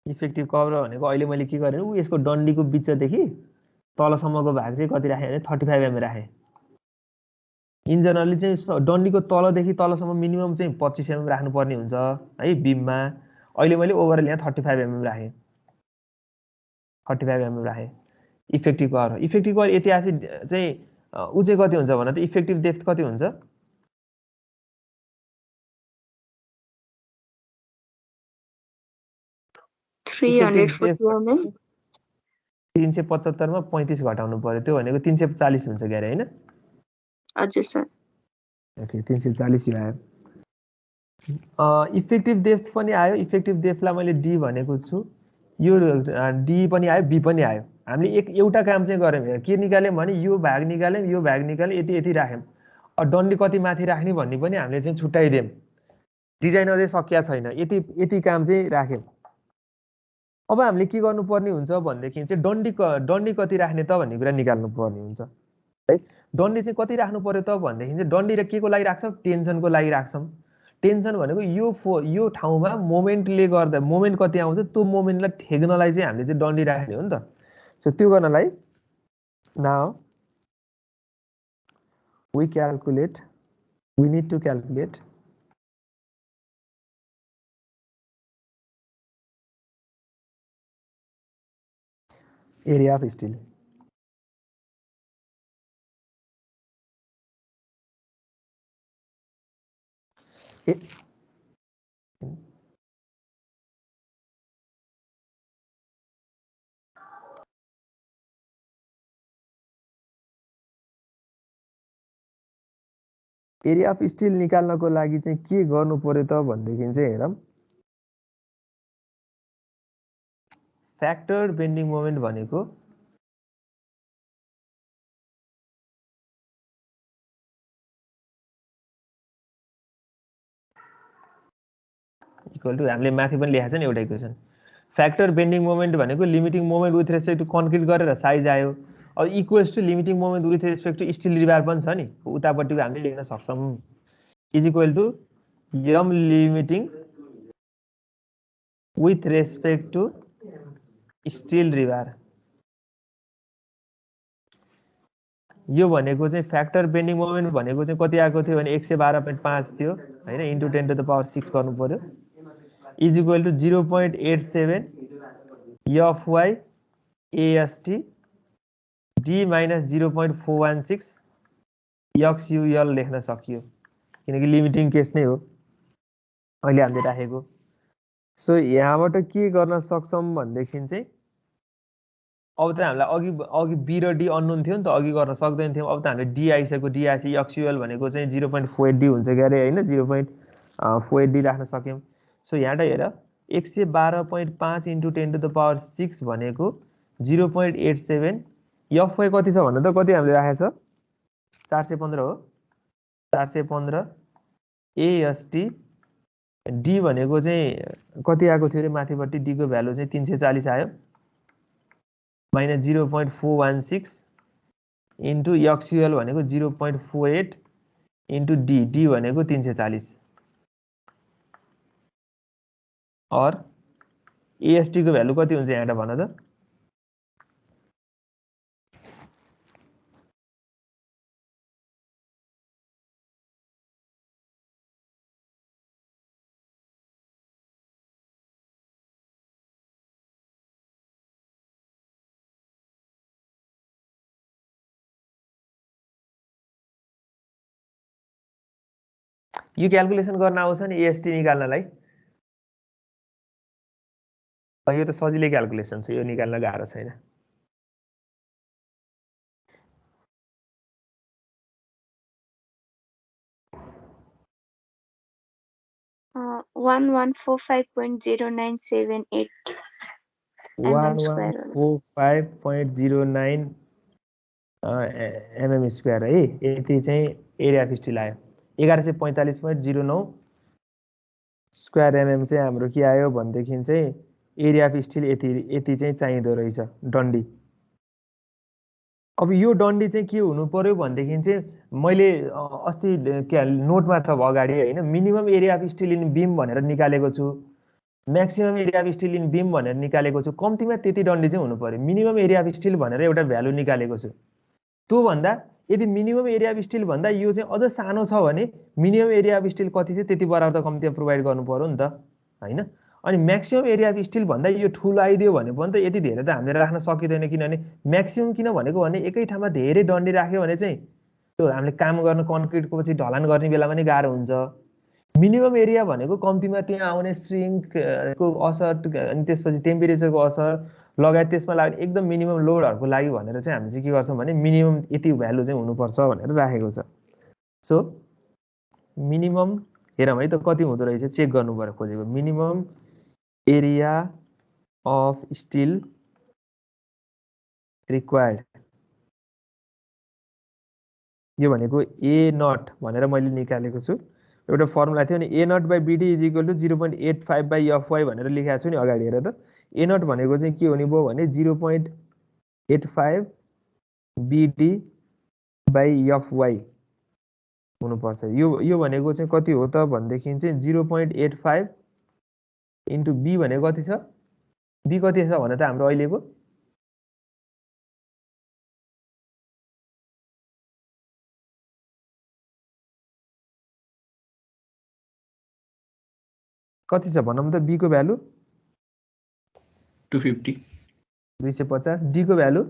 इफेक्टिभ कभर भनेको अहिले मैले के गरेँ यसको डन्डीको बिचदेखि तलसम्मको भाग चाहिँ कति राखेँ भने 35 mm राखेँ। इन जनरली चाहिँ डन्डीको तलदेखि तलसम्म मिनिमम चाहिँ 25 mm राख्नुपर्ने हुन्छ है बिममा। अहिले मैले ओभरअल यहाँ 35 mm राखेँ, 35 mm राखेँ इफेक्टिभ कभर। इफेक्टिभ कभर ऐतिहासिक चाहिँ ऊ चाहिँ कति हुन्छ भने त इफेक्टिभ डेप्थ कति हुन्छ? इफेक्टिभ डेप्थ 375 मा 35 घटाउनु पर्यो, त्यो भनेको 340 हुन्छ क्यारे होइन? हजुर सर। ओके 340 यो आयो। इफेक्टिभ डेप्थ पनि आयो। इफेक्टिभ डेप्थलाई मैले डी भनेको छु, यो डी पनि आयो बी पनि आयो। हामीले एउटा काम चाहिँ गऱ्यौँ, के निकाल्यौँ भने यो भाग निकाल्यौँ, यो भाग निकाल्यौँ, यति राख्यौँ। डन्डी कति माथि राख्ने भन्ने पनि हामीले चाहिँ छुट्याइदियौँ। डिजाइन अझै सकिया छैन, यति काम चाहिँ राख्यौँ। अब हामीले के गर्नुपर्ने हुन्छ भनेदेखि चाहिँ डन्डी कति राख्ने त भन्ने कुरा निकाल्नु पर्ने हुन्छ है। डन्डी चाहिँ कति राख्नु पर्यो त भनेदेखि चाहिँ डन्डी र के को लागि राख्छौँ? टेन्सनको लागि राख्छौँ। टेन्सन भनेको यो ठाउँमा मोमेन्टले गर्दा मोमेन्ट कति आउँछ त्यो मोमेन्टलाई ठेक्नलाई चाहिँ हामीले चाहिँ डन्डी राख्ने हो नि त। सो त्यो गर्नलाई now we need to calculate area of steel. Area of still निकाल्नको लागि चाहिँ के गर्नु पर्यो त भनेदेखि चाहिँ हेरौँ, फ्याक्टर बेन्डिङ मोमेन्ट भनेको इक्वल टु हामीले माथि पनि लेखेको छ नि एउटा इक्वेसन। फ्याक्टर बेन्डिङ मोमेन्ट भनेको limiting moment with respect to concrete गरेर साइज आयो। अब equals to limiting moment with respect to steel rebar पनि छ नि, उतापट्टिको हामीले लेख्न सक्छौँ, is equal to M limiting with respect to steel rebar. यो भनेको चाहिँ फ्याक्टर बेन्डिङ मोमेन्ट भनेको चाहिँ कति आएको थियो भने 112.5 थियो हैन, इन्टु 10 टु द पावर 6 गर्नु पर्यो, is equal to 0.87 F Y A S T D minus 0.416 X U L लेख्न सकियो, किनकि लिमिटिङ केस नै हो अहिले हामीले राखेको। सो यहाँबाट के गर्न सक्छौँ भनेदेखि चाहिँ अब त हामीलाई अघि बी र डी अननोन थियो नि त, अघि गर्न सक्दैन थियौँ। अब त हामीले डी आइसक्यो, डी आएपछि एक्सयुएल भनेको चाहिँ 0.48 डी हुन्छ क्यारे होइन, 0.48 डी राख्न सक्यौँ। सो यहाँबाट हेर 112.5 इन्टु 10 टु द पावर 6 भनेको 0.87 एफवाई कति छ भन्नु त, कति हामीले राखेको छ 415 हो, 415 एएसटी डी भनेको चाहिँ कति आएको थियो अरे माथिपट्टि, डीको भ्यालु चाहिँ 340 आयो, माइनस 0.416 इन्टु एक्सयुएल भनेको 0.48 इन्टु डी, डी भनेको 340 और एएसटी को भ्यालु कति हुन्छ यहाँबाट भन त, यो क्याल्कुलेसन गर्न आउँछ नि एएसटी निकाल्नलाई, यो त सजिलै क्याल्कुलेसन छ, यो निकाल्न गाह्रो छैन। Uh, 1145.0978 mm square 1145.09 mm square है, यति चाहिँ एरिया अफ स्टिल आयो। 1145.09 स्क्वायर एमएम चाहिँ हाम्रो के आयो भनेदेखि चाहिँ एरिया अफ स्टिल यति चाहिँ चाहिँदो रहेछ डन्डी। अब यो डन्डी चाहिँ के हुनु पर्यो भनेदेखि चाहिँ मैले अस्ति नोटमा छ अगाडि होइन, minimum area of steel in beam भनेर निकालेको छु, maximum area of steel in beam भनेर निकालेको छु, कम्तीमा त्यति डन्डी चाहिँ हुनु पर्यो। मिनिमम एरिया अफ स्टिल भनेर एउटा भ्यालु निकालेको छु, त्यो भन्दा यदि मिनिमम एरिया अफ स्टिल भन्दा यो चाहिँ अझ सानो छ भने मिनिमम एरिया अफ स्टिल कति छ त्यति बराबर त कम्तीमा प्रोभाइड गर्नु पर्यो नि त हैन। अनि म्याक्सिमम एरिया अफ स्टिल भन्दा यो ठुलो आइदियो भने पनि त यति धेरै त हामीले राख्न सकिँदैन, किनभने म्याक्सिमम किन भनेको भने एकै ठाउँमा धेरै डन्डी राख्यो भने चाहिँ त्यो हामीले काम गर्न कन्क्रिटको पछि ढलान गर्ने बेलामा नि गाह्रो हुन्छ। मिनिमम एरिया भनेको कम्तीमा त्यहाँ आउने श्रिङ्कको असर अनि त्यसपछि टेम्परेचरको असर लगायत त्यसमा लाग्ने एकदम मिनिमम लोडहरूको लागि भनेर चाहिँ हामी चाहिँ के गर्छौँ भने मिनिमम यति भ्यालु चाहिँ हुनुपर्छ भनेर राखेको छ। सो मिनिमम हेरौँ है त कति हुँदो रहेछ चेक गर्नु पर्यो खोजेको, minimum area of steel required, यो भनेको ए नट भनेर मैले निकालेको छु, एउटा फर्मुला थियो नि A naught by BD is equal to 0.85 by FY भनेर लेखेको छु नि अगाडि हेर त। ए नट भनेको चाहिँ के हुने भयो भने 0.85 बिडी बाई एफवाई हुनुपर्छ। यो भनेको चाहिँ कति हो त भनेदेखि चाहिँ 0.85 इन्टु बी भनेको कति छ, बी कति छ भने त हाम्रो अहिलेको कति छ भनौँ त, बी को भ्यालु 250, 250, डी को भ्यालु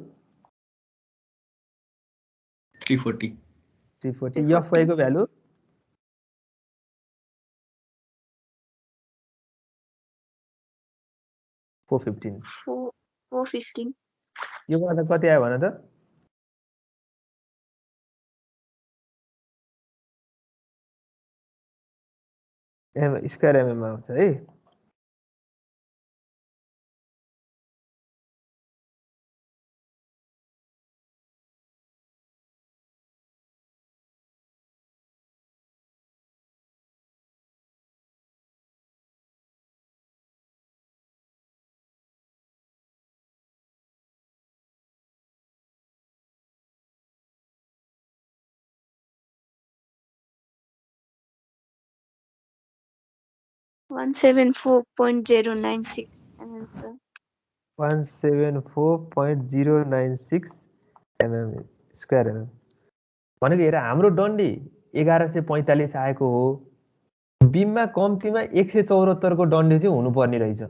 340, 340, एफवाई को भ्यालु 415। यो गर्दा कति आयो भन त, स्क्वायर एमएम आउँछ है। 174.096 mm sir. 174.096 mm square mm भनेको हेर हाम्रो डन्डी 1145 आएको हो। बीममा कम्तीमा 174 को डन्डी चाहिँ हुनुपर्ने रहेछ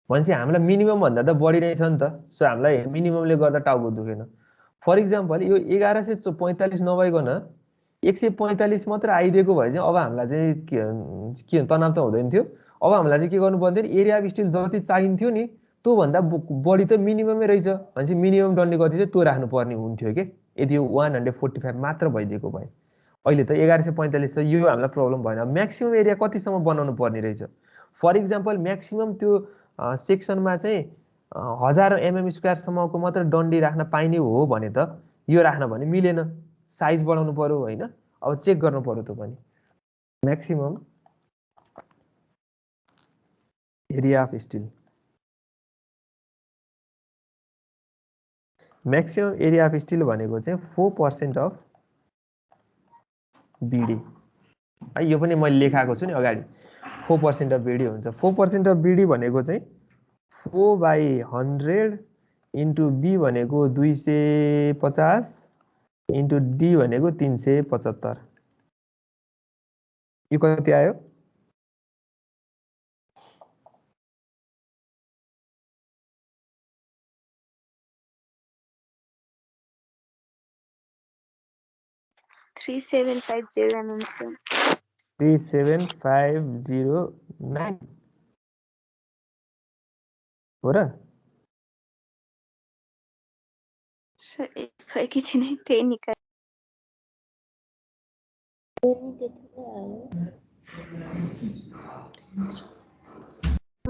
भनेपछि हामीलाई मिनिमम भन्दा त बढी नै छ नि त। सो हामीलाई मिनिममले गर्दा टाउको दुखेन। फर इक्जाम्पल यो 1145 नभइकन 145 मात्र आइदिएको भए चाहिँ अब हामीलाई चाहिँ के तनाव त हुँदैन थियो। अब हामीलाई चाहिँ के गर्नु पर्थ्यो नि, एरिया अफ स्टिल जति चाहिन्थ्यो नि त्योभन्दा बढी त मिनिममै रहेछ भनेपछि मिनिमम डन्डी कति चाहिँ त्यो राख्नुपर्ने हुन्थ्यो कि यदि 145 मात्र भइदिएको भए। अहिले त 1145 छ, यो हामीलाई प्रब्लम भएन। म्याक्सिमम एरिया कतिसम्म बनाउनु पर्ने रहेछ। फर इक्जाम्पल म्याक्सिमम त्यो सेक्सनमा चाहिँ 1000 mm स्क्वायरसम्मको मात्र डन्डी राख्न पाइने हो भने त यो राख्न भने मिलेन, साइज बढाउनु पर्यो होइन। अब चेक गर्नु पर्यो त्यो पनि। Maximum area of still, maximum area of still भनेको चाहिँ 4% अफ बिडी है। यो पनि मैले लेखाएको छु नि अगाडि, 4% अफ बिडी हुन्छ। 4% अफ बिडी भनेको चाहिँ 4/100 इन्टु बी भनेको 250 इन्टु डी भनेको 375। यो कति आयो? Three 3750 mm sir. 37509 हो र? Sir, खै किसी नहीं थे निकाल।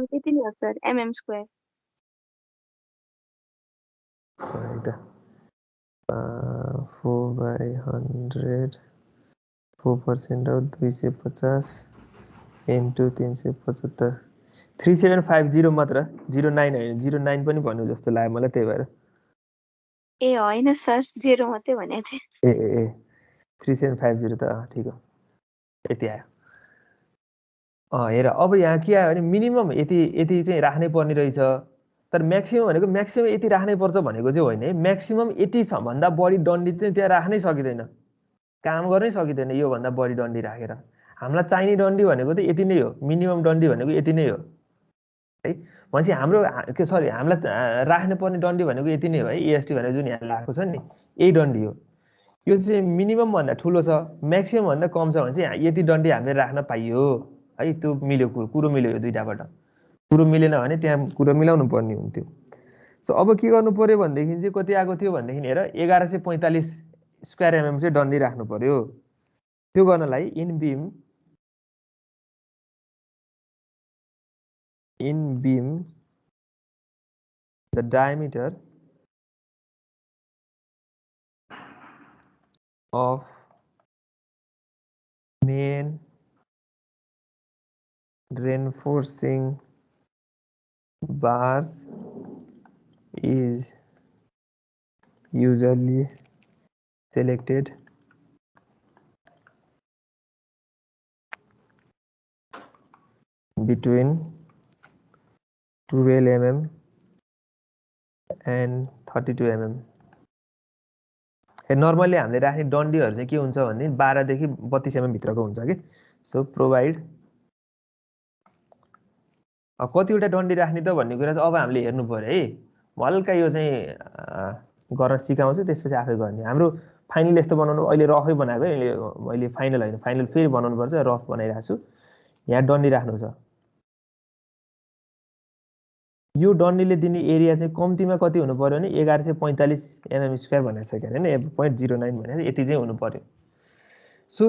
त्यति नै हो sir, mm square. 4/100 4% of 250 into 375 3750 मात्र, 09 होइन, 09 पनि भन्नु जस्तो लाग्यो मलाई, त्यही भएर। ए होइन सर, 0 मात्रै भनेको थिएँ। ए 3750 त ठिक हो, यति आयो। हेर अब यहाँ के आयो भने मिनिमम यति चाहिँ राख्नै पर्ने रहेछ। तर म्याक्सिमम भनेको म्याक्सिमम यति राख्नै पर्छ भनेको चाहिँ होइन है। म्याक्सिमम यति छ भन्दा बढी डन्डी चाहिँ त्यहाँ राख्नै सकिँदैन, काम गर्नै सकिँदैन योभन्दा बढी डन्डी राखेर। हामीलाई चाहिने डन्डी भनेको त यति नै हो, मिनिमम डन्डी भनेको यति नै हो है। भनेपछि हाम्रो हामीलाई राख्नुपर्ने डन्डी भनेको यति नै हो है। एएसटी भनेको जुन यहाँ लगाएको छ नि यही डन्डी हो। यो चाहिँ मिनिमम भन्दा ठुलो छ, म्याक्सिमम भन्दा कम छ भने चाहिँ यति डन्डी हामीले राख्न पाइयो है। त्यो मिल्यो, कुरो मिल्यो यो दुईटाबाट। कुरो मिलेन भने त्यहाँ कुरो मिलाउनु पर्ने हुन्थ्यो। सो अब के गर्नु पर्यो भनेदेखि चाहिँ कति आएको थियो भनेदेखि हेर 1145 स्क्वायर mm चाहिँ डन्डी राख्नु पर्यो। त्यो गर्नलाई in beam the diameter of main reinforcing bars is usually selected between 12 mm and 32 mm। Normally हामीले राख्ने डन्डीहरू चाहिँ के हुन्छ भने 12 देखि 32 mm भित्रको हुन्छ कि। सो प्रोभाइड कतिवटा डन्डी राख्ने त भन्ने कुरा चाहिँ अब हामीले हेर्नु पर्यो है। हल्का यो चाहिँ गर्न सिकाउँछु, त्यसपछि आफै गर्ने। हाम्रो फाइनल यस्तो बनाउनु, अहिले रफै बनाएको है मैले, फाइनल होइन, फाइनल फेरि बनाउनु पर्छ, रफ बनाइरहेको छु। यहाँ डन्डी राख्नु छ, यो डन्डीले दिने एरिया चाहिँ कम्तीमा कति हुनु पर्यो भने 1145 mm स्क्वायर भनेको छ के हैन, 0.09 भनेको यति चाहिँ हुनु पर्यो। सो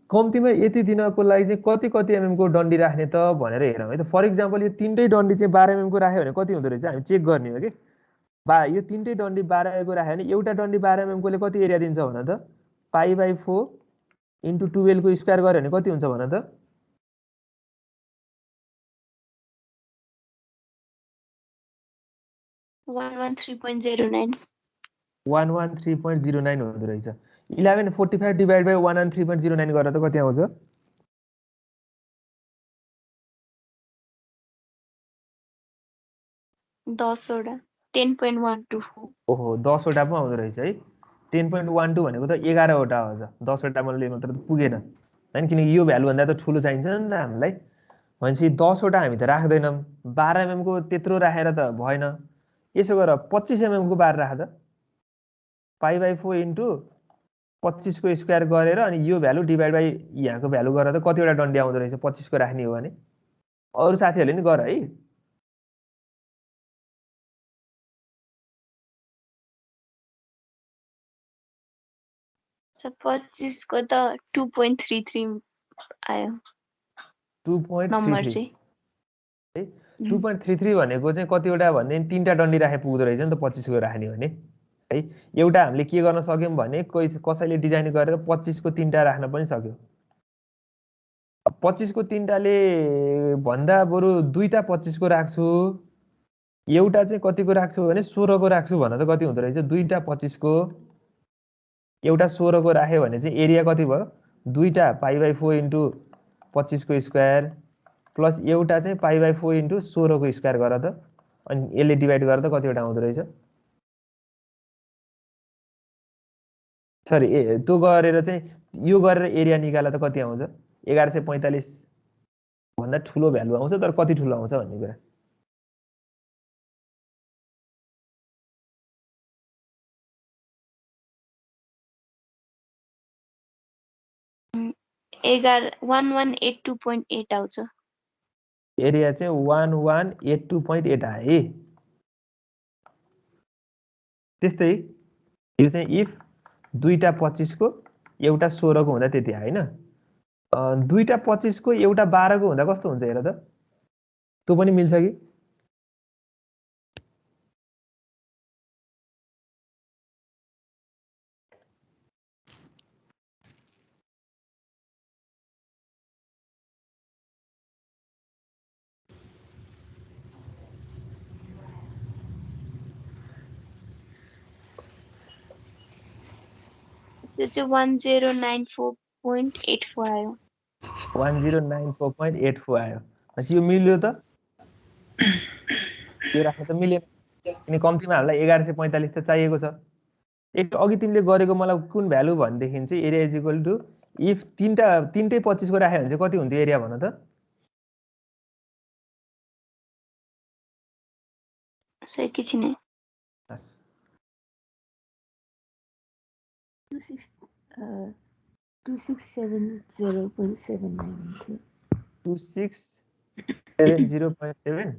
कम्तीमा यति दिनको लागि चाहिँ कति mm को डन्डी राख्ने त भनेर हेरौँ है त। फर इक्जाम्पल यो तीनटै डन्डी चाहिँ 12 mm को राख्यो भने कति हुँदो रहेछ हामी चेक गर्ने हो कि। यो तीनटै डन्डी 12 mm को राख्यो भने एउटा डन्डी 12 mm कोले कति एरिया दिन्छ भन त, π/4 इन्टु 12 को स्क्वायर गर्यो भने कति हुन्छ भन त। 113.09 113.09 हुँदो रहेछ। 1145 डिभाइड बाई 113.09 गरेर त कति आउँछ? 10 वटा 10.124 ओहो 10 वटा पो आउँदो रहेछ है 10.12 भनेको त 11 वटा हो 10 वटा मैले मात्र त पुगेन हैन किनकि यो भ्यालु भन्दा त ठुलो चाहिन्छ नि त हामीलाई भनेपछि 10 वटा हामी त राख्दैनौँ 12 mm को त्यत्रो राखेर त भएन यसो गर 25 mm को बार राख त π/4 इन्टु 25 को स्क्वायर गरेर अनि यो भ्यालु डिभाइड बाइ यहाँको भ्यालु गरेर त कतिवटा डन्डी आउँदो रहेछ 25 को राख्ने हो भने अरु साथीहरुले नि गर है सर 25 को त 2.33 आयो 2.33 नम्बर चाहिँ है 2.33 भनेको चाहिँ कतिवटा भन्दै तीनटा डन्डी राखे पुग्दो रहेछ नि त 25 को राख्ने भने है एउटा हामीले के गर्न सक्यौं भने कसैले डिजाइन गरेर 25 को तीनटा राख्न पनि सक्यो 25 को तीनटाले भन्दा बरु दुईटा 25 को राख्छु एउटा चाहिँ कतिको राख्छु भने 16 को राख्छु भन्न त कति हुँदो रहेछ दुईटा 25 को एउटा 16 को राख्यो भने चाहिँ एरिया कति भयो दुईटा π/4 इन्टु 25 को स्क्वायर प्लस एउटा चाहिँ π/4 इन्टु 16 को स्क्वायर गर त अनि यसले डिभाइड गरेर त कतिवटा आउँदो रहेछ सरी त्यो गरेर चाहिँ यो गरेर एरिया निकाल्दा त कति आउँछ 1145 भन्दा ठुलो भ्यालु आउँछ तर कति ठुलो आउँछ भन्ने कुरा एघार 1182.8 आउँछ एरिया चाहिँ 1182.8 आयो है त्यस्तै यो चाहिँ इफ दुईटा 25 को एउटा 16 को हुँदा त्यति आयो हैन दुईटा 25 को एउटा 12 को हुँदा कस्तो हुन्छ हेर त त्यो पनि मिल्छ कि यो चाहिँ 1094.84 आयो 1094.84 आयो भनेपछि यो मिल्यो त यो राख्न त मिलेन किन कम्तीमा हामीलाई 1145 त चाहिएको छ एक अघि तिमीले गरेको मलाई कुन भ्यालु भन्देखि चाहिँ area is equal to if तीनटै 25 को राख्यो भने चाहिँ कति हुन्थ्यो एरिया भन त सही एकैछिन है 2670.79 2670.7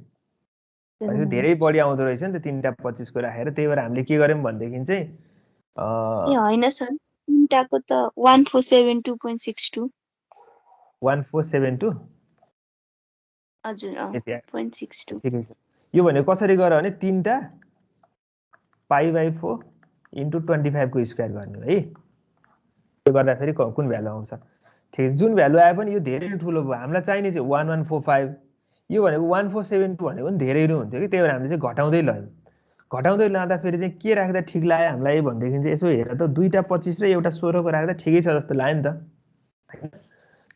भनेको धेरै बढी आउँदो रहेछ नि त तीनटा 25 को राखेर त्यही भएर हामीले के गर्यौं भन्देखि चाहिँ ए हैन सर तीनटाको त 1472.62 1472 हजुर 0.62 ठिकै छ यो भने कसरी गर भने तीनटा π/4 इन्टु 25 को स्क्वायर गर्ने है त्यो गर्दा फेरि कुन भ्यालु आउँछ ठीक छ जुन भ्यालु आए पनि यो धेरै नै ठुलो भयो हामीलाई चाहिने चाहिँ 1145 यो भनेको 1472 भनेको पनि धेरै नै हुन्थ्यो कि त्यही भएर हामीले चाहिँ घटाउँदै लाँदा फेरि चाहिँ के राख्दा ठिक लाग्यो हामीलाई भन्देखि चाहिँ यसो हेर त दुईटा 25 र एउटा 16 को राख्दा ठिकै छ जस्तो लाग्यो नि त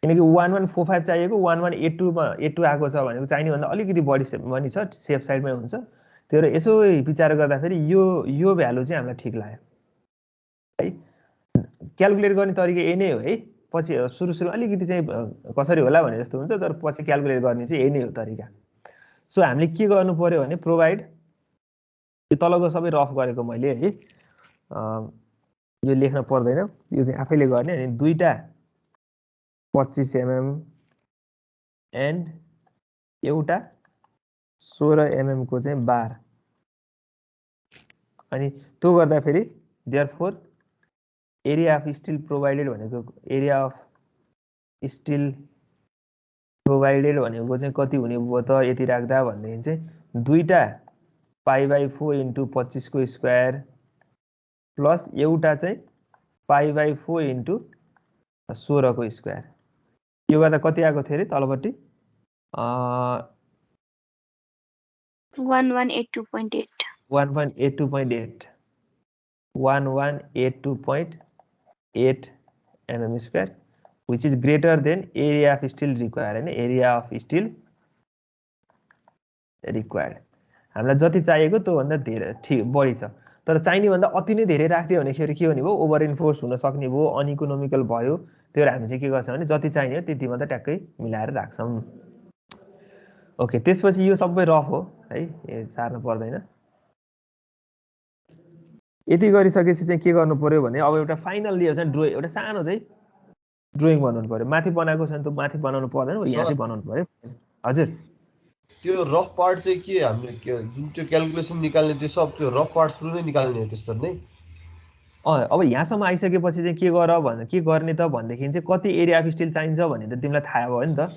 किनकि 1145 चाहिएको 1182 मा 82 आएको छ भनेको चाहिने भन्दा अलिकति बढी पनि छ सेफ साइडमै हुन्छ त्यही भएर यसो विचार गर्दा फेरि यो भ्यालु चाहिँ हामीलाई ठिक लाग्यो है क्याल्कुलेट गर्ने तरिका यही नै हो है पछि सुरु अलिकति चाहिँ कसरी होला भने जस्तो हुन्छ तर पछि क्याल्कुलेट गर्ने चाहिँ यही नै हो तरिका सो हामीले के गर्नु पर्यो भने प्रोभाइड यो तलको सबै रफ गरेको मैले है यो लेख्न पर्दैन यो चाहिँ आफैले गर्ने अनि दुईटा 25 mm एन्ड एउटा 16 mm को चाहिँ बार अनि त्यो गर्दा फेरि therefore area of still provided भनेको एरिया अफ स्टिल प्रोभाइडेड भनेको चाहिँ कति हुने भयो त यति राख्दा भन्दाखेरि चाहिँ दुईटा π/4 इन्टु 25 को स्क्वायर प्लस एउटा चाहिँ π/4 इन्टु 16 को स्क्वायर यो गर्दा कति आएको थियो अरे तलपट्टि 1182.8 1182.8 1182.8 mm square which is greater than area of steel required and area of steel required हामीलाई जति चाहिएको त्योभन्दा धेरै बढी छ। तर चाहिने भन्दा अति नै धेरै राख्दियो भनेखेरि के हुने भयो, ओभर इन्फोर्स हुन सक्ने भयो, अनइकोनोमिकल भयो। त्यही भएर हामी चाहिँ के गर्छौँ भने जति चाहिने हो त्यति मात्रै ट्याक्कै मिलाएर राख्छौँ। ओके, त्यसपछि यो सबै रफ हो है, यो सार्नु पर्दैन। यति गरिसकेपछि चाहिँ के गर्नु पर्यो भने अब एउटा फाइनल यो चाहिँ ड्रोइङ, एउटा सानो चाहिँ ड्रोइङ बनाउनु पर्यो। माथि बनाएको छ भने त माथि बनाउनु पर्दैन, यहाँ चाहिँ बनाउनु पर्यो। हजुर, त्यो रफ पार्ट चाहिँ के हामीले जुन त्यो क्यालकुलेसन निकाल्ने त्यो सब त्यो रफ पार्ट सुरु नै निकाल्ने हो त्यस्तो नै? अब यहाँसम्म आइसकेपछि चाहिँ के गर्ने त भनेदेखि चाहिँ कति एरिया अफ स्टिल चाहिन्छ भन्ने त तिमीलाई थाहा भयो नि त।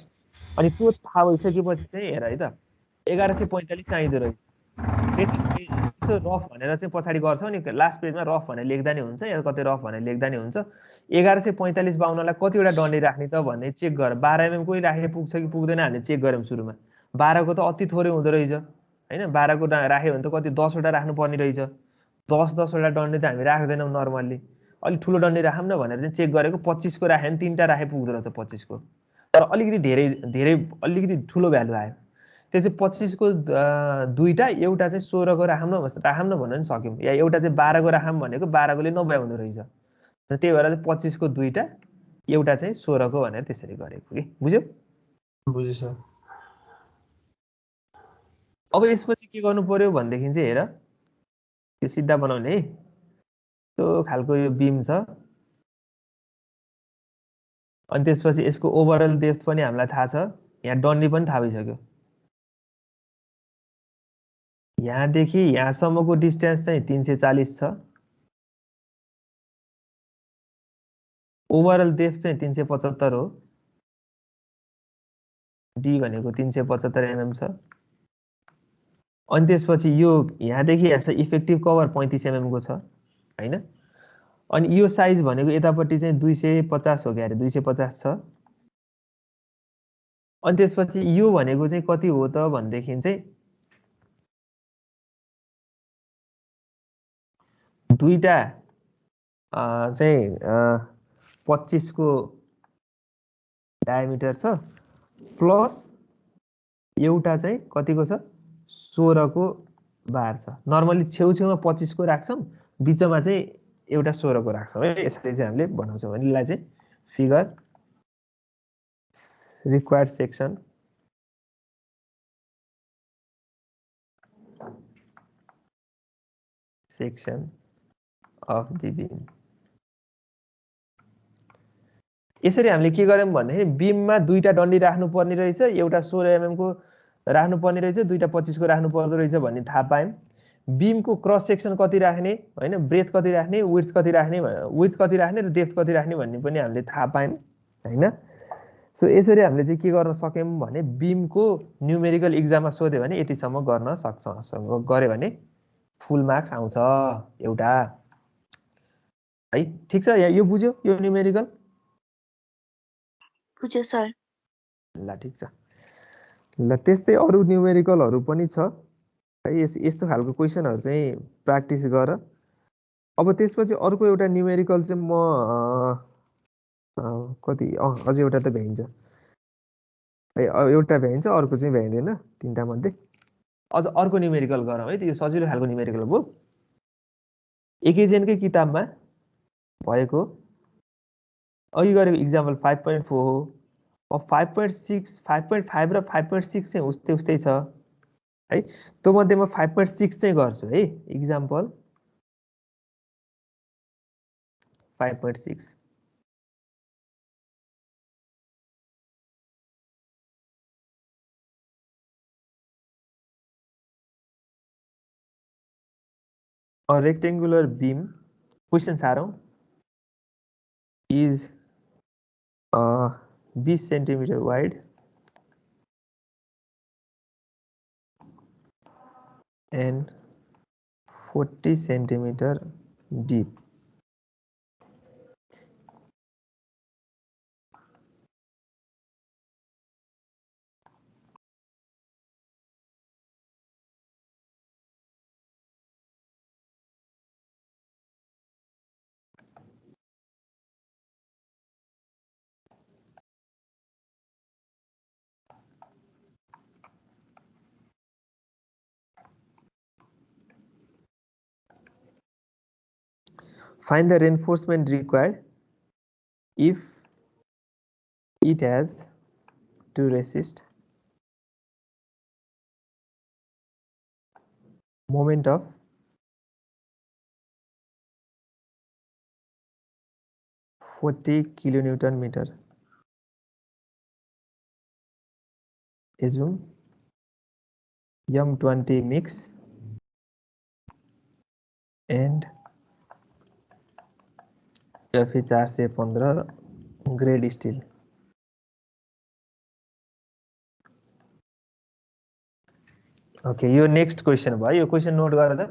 अनि त्यो थाहा भइसकेपछि चाहिँ हेर है त, 1145 चाहिँदो रहेछ। यसो रफ भनेर चाहिँ पछाडि गर्छौ नि, लास्ट पेजमा रफ भनेर लेख्दा नि हुन्छ, या कतै रफ भनेर लेख्दा नि हुन्छ। 1145 बाउनलाई कतिवटा डन्डी राख्ने त भन्ने चेक गर। 12 mm कोही राख्ने पुग्छ कि पुग्दैन हामीले चेक गऱ्यौँ सुरुमा। 12 को त अति थोरै हुँदो रहेछ होइन। 12 को राख्यो भने त कति 10 वटा राख्नुपर्ने रहेछ। 10 वटा डन्डी त हामी राख्दैनौँ नर्मल्ली। अलिक ठुलो डन्डी राखौँ न भनेर चाहिँ चेक गरेको। 25 को राख्यो भने 3टा राखे पुग्दो रहेछ 25 को। तर अलिकति धेरै अलिकति ठुलो भ्यालु आयो। त्यो चाहिँ 25 को 2टा, एउटा चाहिँ 16 को राखौँ न भन्न नि सक्यौँ। या एउटा चाहिँ 12 को राखौँ भनेको 12 कोले 90 हुँदो रहेछ। र त्यही भएर चाहिँ 25 को 2टा, एउटा चाहिँ 16 को भनेर त्यसरी गरेको कि, बुझ्यौ? बुझेँ सर। अब यसपछि के गर्नु पर्यो भनेदेखि चाहिँ हेर, यो सिधा बनाउने है, त्यो खालको यो बिम छ। अनि त्यसपछि यसको ओभरअल डेप्थ पनि हामीलाई थाहा छ। यहाँ डन्डी पनि थाहा भइसक्यो। यहाँदेखि यहाँसम्मको डिस्टेन्स चाहिँ 340 छ। ओभरअल डेप्थ चाहिँ 375 हो। डी भनेको 375 mm छ। अनि त्यसपछि यो यहाँदेखि यहाँ इफेक्टिभ कभर 35 mm को छ होइन। अनि यो साइज भनेको यतापट्टि चाहिँ 250 हो, क्यारे 250 छ। अनि त्यसपछि यो भनेको चाहिँ कति हो त भनेदेखि चाहिँ दुईटा चाहिँ 25 को डायमिटर छ, प्लस एउटा चाहिँ कतिको छ 16 को बार छ। नर्मली छेउछेउमा 25 को राख्छौँ, बिचमा चाहिँ एउटा 16 को राख्छौँ है। यसरी चाहिँ हामीले बनाउँछौँ भने यसलाई चाहिँ figure required section of the beam. यसरी हामीले के गर्यौँ भन्दाखेरि बिममा दुईटा डन्डी राख्नुपर्ने रहेछ, एउटा 16 mm को राख्नुपर्ने रहेछ, दुईटा 25 को राख्नु पर्दो रहेछ भन्ने थाहा पायौँ। बिमको क्रस सेक्सन कति राख्ने होइन, ब्रेथ कति राख्ने, विड्थ कति राख्ने र डेप्थ कति राख्ने भन्ने पनि हामीले थाहा पायौँ होइन। सो यसरी हामीले चाहिँ के गर्न सक्यौँ भने बिमको न्युमेरिकल इक्जाममा सोध्यो भने यतिसम्म गर्न सक्छौँ। गऱ्यो भने फुल मार्क्स आउँछ एउटा है। ठिक छ, यो बुझ्यो यो न्युमेरिकल? बुझ्यो सर। ल ठिक छ। ल त्यस्तै अरू न्युमेरिकलहरू पनि छ है। यस्तो खालको क्वेसनहरू चाहिँ प्र्याक्टिस गर। अब त्यसपछि अर्को एउटा न्युमेरिकल चाहिँ म कति अझै एउटा त भ्याइन्छ है, एउटा भ्याइन्छ, अर्को चाहिँ भ्याइँदैन, 3टा मध्ये। अझ अर्को न्युमेरिकल गरौँ है, त्यो सजिलो खालको न्युमेरिकल हो। एकेजेनकै किताबमा भएको अघि गरेको इक्जाम्पल 5.4 हो। अब 5.6, 5.5 र 5.6 चाहिँ उस्तै छ है। त्यो मध्येमा 5.6 चाहिँ गर्छु है। Example 5.6। A rectangular beam, question सारौँ, is 20 centimeter wide and 40 centimeter deep. Find the reinforcement required if it has to resist moment of (40 kilonewton meter). Assume M20 mix and Fe 415 grade steel. Okay, your next question भयो, यो question note गर त।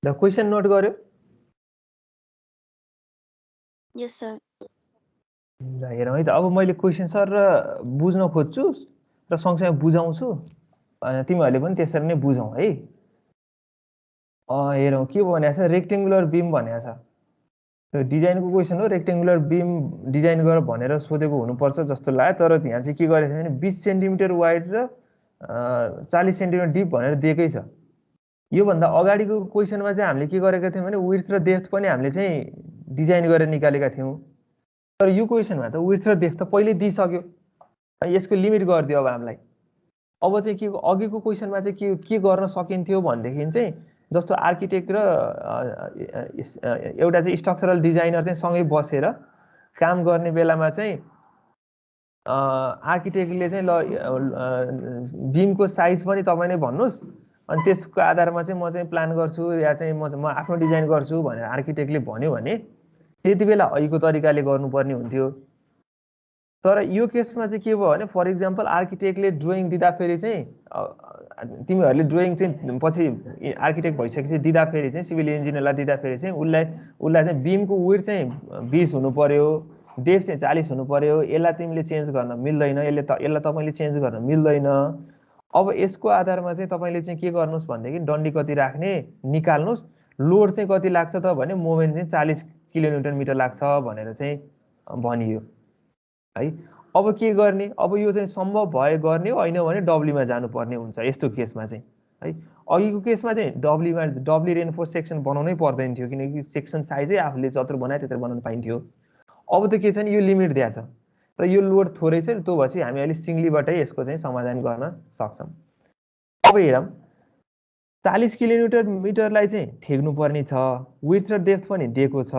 The question note गर्यो? Yes, sir. ल हेरौँ है त, अब मैले क्वेसन सर र बुझ्न खोज्छु र सँगसँगै बुझाउँछु, तिमीहरूले पनि त्यसरी नै बुझौँ है। हेरौँ के भनेको छ, रेक्टेङ्गुलर बिम भनेको छ। डिजाइनको क्वेसन हो, रेक्टेङ्गुलर बिम डिजाइन गर भनेर सोधेको हुनुपर्छ जस्तो लाग्यो, तर यहाँ चाहिँ के गरेको छ भने 20 सेन्टिमिटर वाइड र 40 सेन्टिमिटर डिप भनेर दिएकै छ। योभन्दा अगाडिको क्वेसनमा चाहिँ हामीले के गरेका थियौँ भने विड्थ र डेप्थ पनि हामीले चाहिँ डिजाइन गरेर निकालेका थियौँ, तर यो क्वेसनमा त विड्थ र डेप्थ त पहिले दिइसक्यो, यसको लिमिट गरिदियो अब हामीलाई। अब चाहिँ के अघिको क्वेसनमा चाहिँ के गर्न सकिन्थ्यो भनेदेखि चाहिँ जस्तो आर्किटेक्ट र एउटा चाहिँ स्ट्रक्चरल डिजाइनर चाहिँ सँगै बसेर काम गर्ने बेलामा चाहिँ आर्किटेक्टले चाहिँ ल बिमको साइज पनि तपाईँ नै भन्नुहोस्, अनि त्यसको आधारमा चाहिँ म चाहिँ प्लान गर्छु या चाहिँ म आफ्नो डिजाइन गर्छु भनेर आर्किटेक्टले भन्यो भने त्यति बेला अहिलेको तरिकाले गर्नुपर्ने हुन्थ्यो। तर यो केसमा चाहिँ के भयो भने फर इक्जाम्पल आर्किटेक्टले ड्रइङ दिँदाखेरि चाहिँ तिमीहरूले ड्रइङ चाहिँ पछि आर्किटेक्ट भइसकेपछि दिँदाखेरि चाहिँ सिभिल इन्जिनियरलाई दिँदाखेरि चाहिँ उसलाई चाहिँ बिमको विड्थ चाहिँ 20 हुनु पर्यो, डेप्थ चाहिँ 40 हुनु पर्यो, यसलाई तिमीले चेन्ज गर्न मिल्दैन, यसलाई तपाईँले चेन्ज गर्न मिल्दैन। अब यसको आधारमा चाहिँ तपाईँले चाहिँ के गर्नुहोस् भनेदेखि डन्डी कति राख्ने निकाल्नुहोस्, लोड चाहिँ कति लाग्छ त भने मोमेन्ट चाहिँ 40 किलोन्युटन मिटर लाग्छ भनेर चाहिँ भनियो है। अब के गर्ने, अब यो चाहिँ सम्भव भए गर्ने हो, होइन भने डब्लीमा जानुपर्ने हुन्छ यस्तो केसमा चाहिँ है। अघिको केसमा चाहिँ डब्ली रेनफोर्स सेक्सन बनाउनै पर्दैन थियो, किनकि सेक्सन साइजै आफूले जत्रो बनाए त्यत्रो बनाउन पाइन्थ्यो। अब त के छ नि, यो लिमिट दिएको छ र यो लोड थोरै छ, त्यो भएपछि हामी अहिले सिङ्गलीबाटै यसको चाहिँ समाधान गर्न सक्छौँ। अब हेरौँ, 40 किलोमिटर मिटरलाई चाहिँ ठेक्नुपर्ने छ, विड्थ र डेप्थ पनि दिएको छ,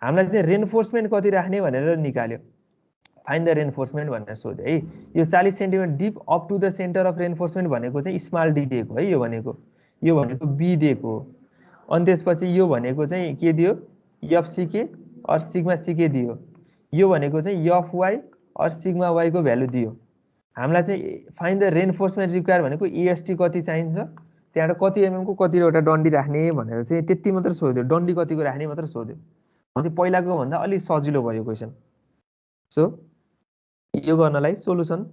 हामीलाई चाहिँ रेनफोर्समेन्ट कति राख्ने भनेर निकाल्यो। फाइन्ड द रेनफोर्समेन्ट भनेर सोध्यो है। यो 40 centimetre deep up to the centre of reinforcement भनेको चाहिँ स्मल डी दिएको है, यो भनेको बी दिएको। अनि त्यसपछि यो भनेको चाहिँ के दियो एफसीके और सिग्मा सीके दियो यो भनेको चाहिँ एफवाई और सिग्मा वाई को भ्यालु दियो हामीलाई चाहिँ फाइन्ड द रेनफोर्समेन्ट रिक्वायर भनेको ईएसटी कति चाहिन्छ त्यहाँबाट कति एमएम को कतिवटा डन्डी राख्ने भनेर चाहिँ त्यति मात्र सोध्यो डन्डी कतिको राख्ने मात्र सोध्यो चाहिँ पहिलाको भन्दा अलिक सजिलो भयो क्वेसन सो यो गर्नलाई सोलुसन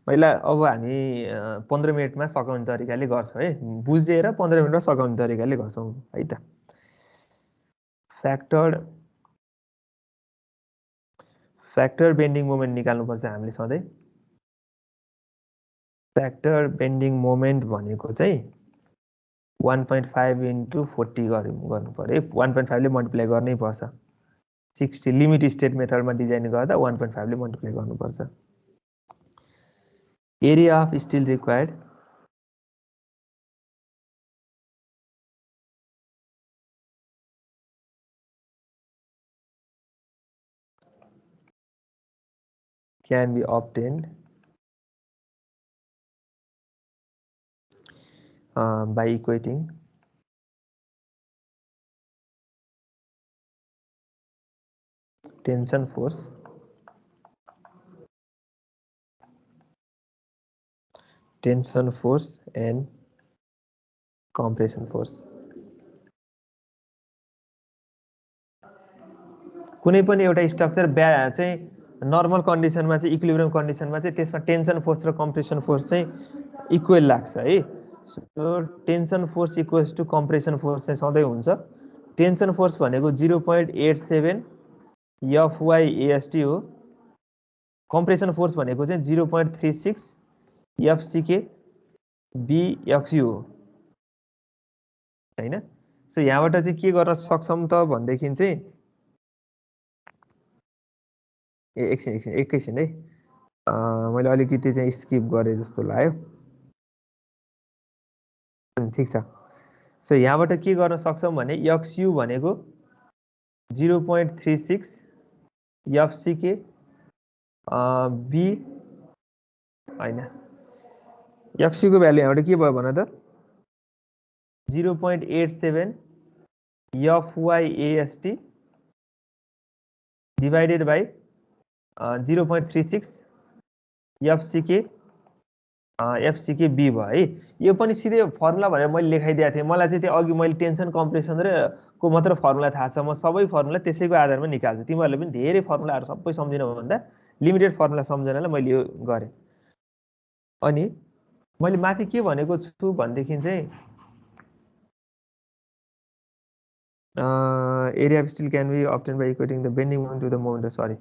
पहिला अब हामी 15 मिनेटमा सकाउने तरिकाले गर्छौँ है बुझेर 15 मिनेटमा सकाउने तरिकाले गर्छौँ है त फ्याक्टर बेन्डिङ मोमेन्ट निकाल्नुपर्छ हामीले सधैँ फ्याक्टर बेन्डिङ मोमेन्ट भनेको चाहिँ 1.5 into 40 गर्नु पर्यो 1.5 ले मल्टिप्लाई गर्नै पर्छ 60 लिमिट स्टेट मेथडमा डिजाइन गर्दा 1.5 ले मल्टिप्लाई गर्नुपर्छ area of steel required can be obtained by equating tension force and compression force कुनै पनि एउटा स्ट्रक्चर चाहिँ नर्मल कन्डिसनमा चाहिँ इक्विलिब्रियम कन्डिसनमा चाहिँ त्यसमा टेन्सन फोर्स र कम्प्रेसन फोर्स चाहिँ इक्वल लाग्छ है so tension force equals to compression force चाहिँ सधैँ हुन्छ टेन्सन फोर्स भनेको 0.87 FYAST हो कम्प्रेसन फोर्स भनेको चाहिँ 0.36 FCK BXU हो हैन सो यहाँबाट चाहिँ के गर्न सक्छौं त भन्देखि चाहिँ एकैछिन है मैले अलिकति चाहिँ स्किप गरे जस्तो लाग्यो ठीक छ सो यहाँबाट के गर्न सक्छौं भने XU भनेको 0.36 FCK B हैन XU को भ्यालु यहाँबाट के भयो भने त 0.87 FYAST divided by 0.36 FCK B भयो है यो पनि सिधै फर्मुला भनेर मैले लेखाइदिएको थिएँ मलाई चाहिँ त्यो अघि मैले टेन्सन कम्प्रेसन र को मात्र फर्मुला थाहा छ म सबै फर्मुला त्यसैको आधारमा निकाल्छु तिमीहरूले पनि धेरै फर्मुलाहरू सबै सम्झिन भन्दा लिमिटेड फर्मुला सम्झनालाई मैले यो गरे अनि मैले माथि के भनेको छु भन्देखि चाहिँ area of steel can be obtained by equating the bending moment to the moment sorry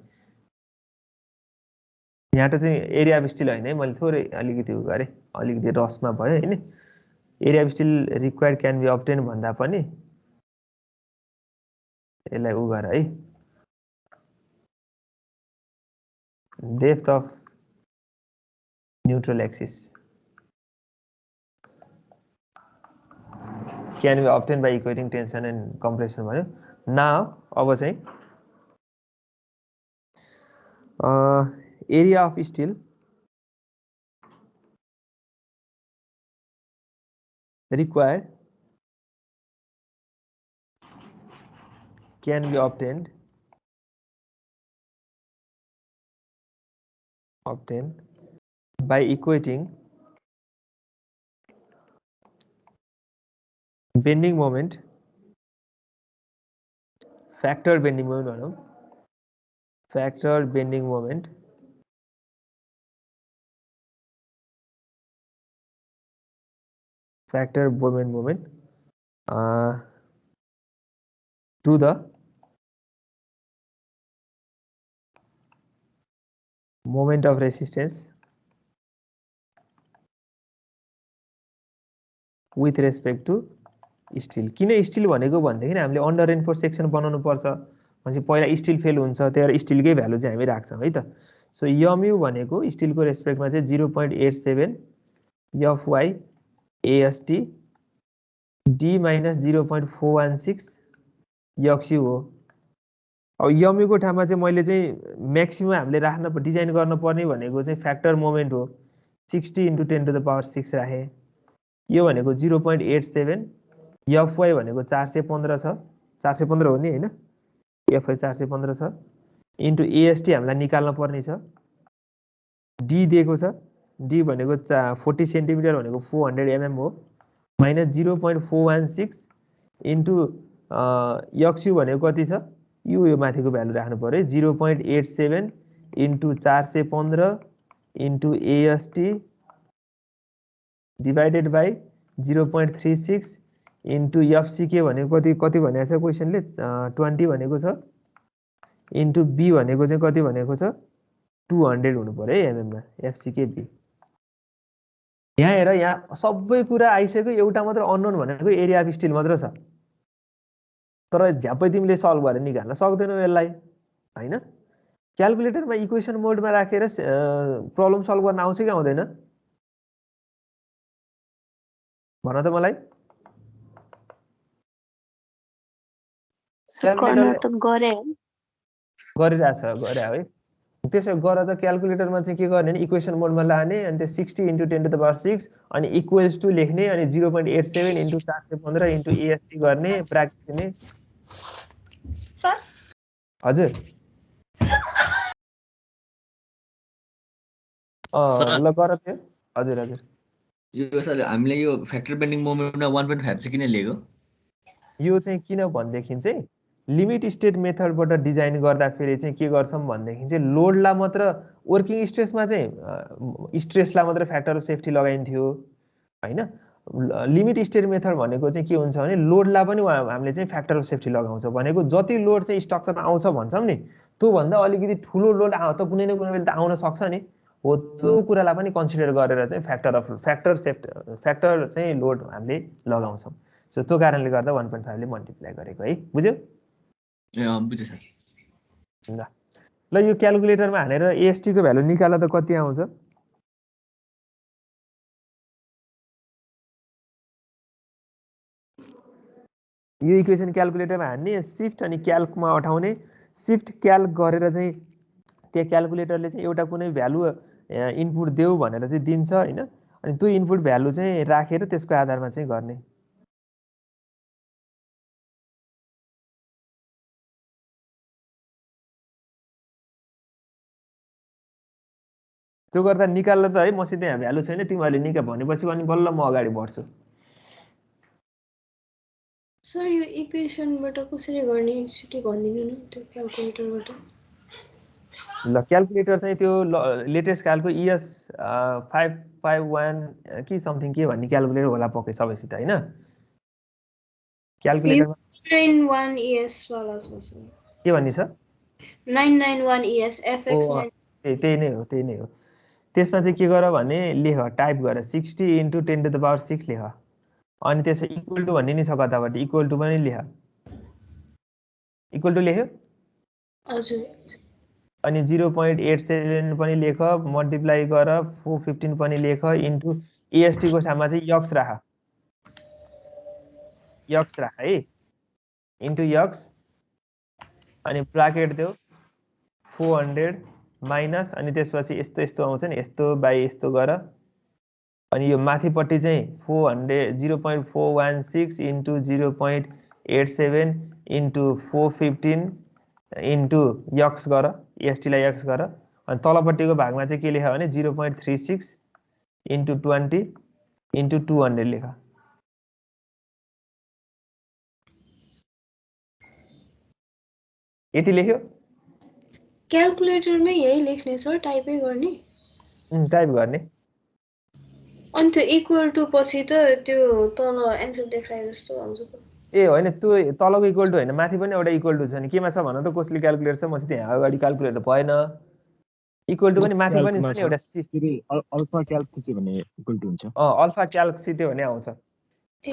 यहाँ त चाहिँ एरिया अफ स्टिल हैन है मैले थोरै अलिकति उ गरे अलिकति रसमा भयो हैन area of steel required can be obtain भन्दा पनि यसलाई उ गर है depth of neutral axis can be obtain by equating tension and compression भन्यो नाउ अब चाहिँ area of steel required can be obtained by equating bending moment factor bending moment factor bending moment factor bending moment to the moment of resistance with respect to steel किन still भनेको भन्दाखेरि हामीले under reinforce section बनाउनु पर्छ भनेपछि पहिला still fail हुन्छ त्यही स्टिलकै भ्यालु चाहिँ हामी राख्छौं है त सो MU भनेको स्टिलको रेस्पेक्टमा चाहिँ 0.87 FYAST D - 0.416 XU हो अब यम्यू को ठाउँमा चाहिँ मैले चाहिँ म्याक्सिमम हामीले राख्न डिजाइन गर्न पर्ने भनेको चाहिँ फ्याक्टर मोमेन्ट हो 60 × 10⁻6 राखेँ यो भनेको 0.87 एफवाई भनेको 415 छ 415 हो नि होइन एफवाई 415 छ इन्टु एएसटी हामीलाई निकाल्न पर्ने छ डी दिएको छ डी भनेको 40 सेन्टिमिटर भनेको 400 mm हो माइनस 0.416 इन्टु यक्सयु भनेको कति छ यो माथिको भ्यालु राख्नु पर्यो 0.87 into 415 into AST divided by 0.36 into FCK भनेको कति भनेको छ क्वेसनले 20 भनेको छ इन्टु बी भनेको चाहिँ कति भनेको छ 200 हुनु पर्यो है एमएममा एफसीके बी यहाँ हेर यहाँ सबै कुरा आइसक्यो एउटा मात्र अननोन भनेको एरिया अफ स्टिल मात्र छ तर झ्यापै तिमीले सल्भ गरेर निकाल्न सक्दैनौ यसलाई हैन क्याल्कुलेटरमा इक्वेसन मोडमा राखेर प्रब्लम सल्भ गर्न आउँछ कि आउँदैन भन त मलाई गरिरहेछ गरे है त्यसो गरे त क्याल्कुलेटरमा चाहिँ के गर्ने नि इक्वेसन मोडमा लाने अनि त्यो 60 × 10⁻6 अनि इक्वल्स टु लेख्ने अनि 0.87 इन्टु 415 इन्टु एएसटी गर्ने ब्राकेट दिने सर हजुर ल गर त्यो हजुर हजुर यो सर हामीले यो फ्याक्टर बेन्डिङ मोमेन्टमा 1.5 चाहिँ किन लिएको यो चाहिँ किन भन्देखि चाहिँ लिमिट स्टेट मेथडबाट डिजाइन गर्दाखेरि चाहिँ के गर्छौँ भन्देखि चाहिँ लोडलाई मात्र वर्किङ स्ट्रेसमा चाहिँ स्ट्रेसलाई मात्र फ्याक्टर अफ सेफ्टी लगाइन्थ्यो हैन लिमिट स्टेट मेथड भनेको चाहिँ के हुन्छ भने लोडलाई पनि हामीले चाहिँ फ्याक्टर अफ सेफ्टी लगाउँछ भनेको जति लोड चाहिँ स्ट्रक्चरमा आउँछ भन्छौँ नि त्यो भन्दा अलिकति ठुलो लोड त कुनै न कुनै बेला त आउन सक्छ नि हो त्यो कुरालाई पनि कन्सिडर गरेर चाहिँ फ्याक्टर चाहिँ लोड हामीले लगाउँछौँ सो त्यो कारणले गर्दा 1.5 ले मल्टिप्लाई गरेको है बुझ्यौ बुझ्यो सर ल यो क्याल्कुलेटरमा हानेर एएसटी को भ्यालु निकाल्दा त कति आउँछ यो इक्वेसन क्याल्कुलेटरमा हान्ने शिफ्ट अनि क्याल्कमा अठाउने शिफ्ट क्याल्क गरेर चाहिँ त्यो क्याल्कुलेटरले चाहिँ एउटा कुनै भ्यालु इनपुट देऊ भनेर चाहिँ दिन्छ हैन अनि त्यो इनपुट भ्यालु चाहिँ राखेर त्यसको आधारमा चाहिँ गर्ने त्यो गर्दा निकाल्न त है मसित यहाँ भ्यालु छैन तिमीहरूले निकाल भनेपछि अनि बल्ल म अगाडि बढ्छु सर यो इक्वेसनबाट कसरी गर्ने एकचोटि भनिदिनु न त्यो क्याल्कुलेटरबाट ल क्याल्कुलेटर चाहिँ त्यो लेटेस्ट खालको ES 551 कि समथिङ के भन्ने क्याल्कुलेटर होला पक्कै सबैसित हैन क्याल्कुलेटरमा 991 ES वाला छ सर के भन्ने छ 991 ES FX9 त्यही नै हो त्यसमा चाहिँ के गर भने लेख टाइप गर 60 × 10⁻6 लेख अनि त्यसै इक्वल टु भन्ने नि छ कताबाट इक्वल टु पनि लेख इक्वल टु लेख्यो हजुर अनि 0.87 पनि लेख मल्टिप्लाई गर 415 पनि लेख इन्टु एएसटी को ठाउँमा चाहिँ यक्स राख है इन्टु यक्स अनि ब्राकेट देऊ 400 माइनस अनि त्यसपछि यस्तो आउँछ नि यस्तो बाई यस्तो गर अनि यो माथिपट्टि चाहिँ 0.416 इन्टु 0.87 इन्टु 415 इन्टु यक्स गर एसटीलाई यक्स गर अनि तलपट्टिको भागमा चाहिँ के लेख भने 0.36 इन्टु 20 इन्टु 200 लेख यति लेख्यो क्याल्कुलेटरमै यही लेख्ने सर टाइपै गर्ने टाइप गर्ने अनि त्यो इक्वल टु पछि त त्यो तल एन्सर देखाए जस्तो हुन्छ त ए होइन त्यो तलको इक्वल टु होइन माथि पनि एउटा इक्वल टु छ नि केमा छ भन त कसले क्याल्कुलेटर छ मसित यहाँ अगाडि क्याल्कुलेटर भएन इक्वल टु पनि माथि पनि छ नि एउटा अल्फा क्याल्क चाहिँ भने इक्वल टु हुन्छ अल्फा क्याल्क सित्यो भने आउँछ ए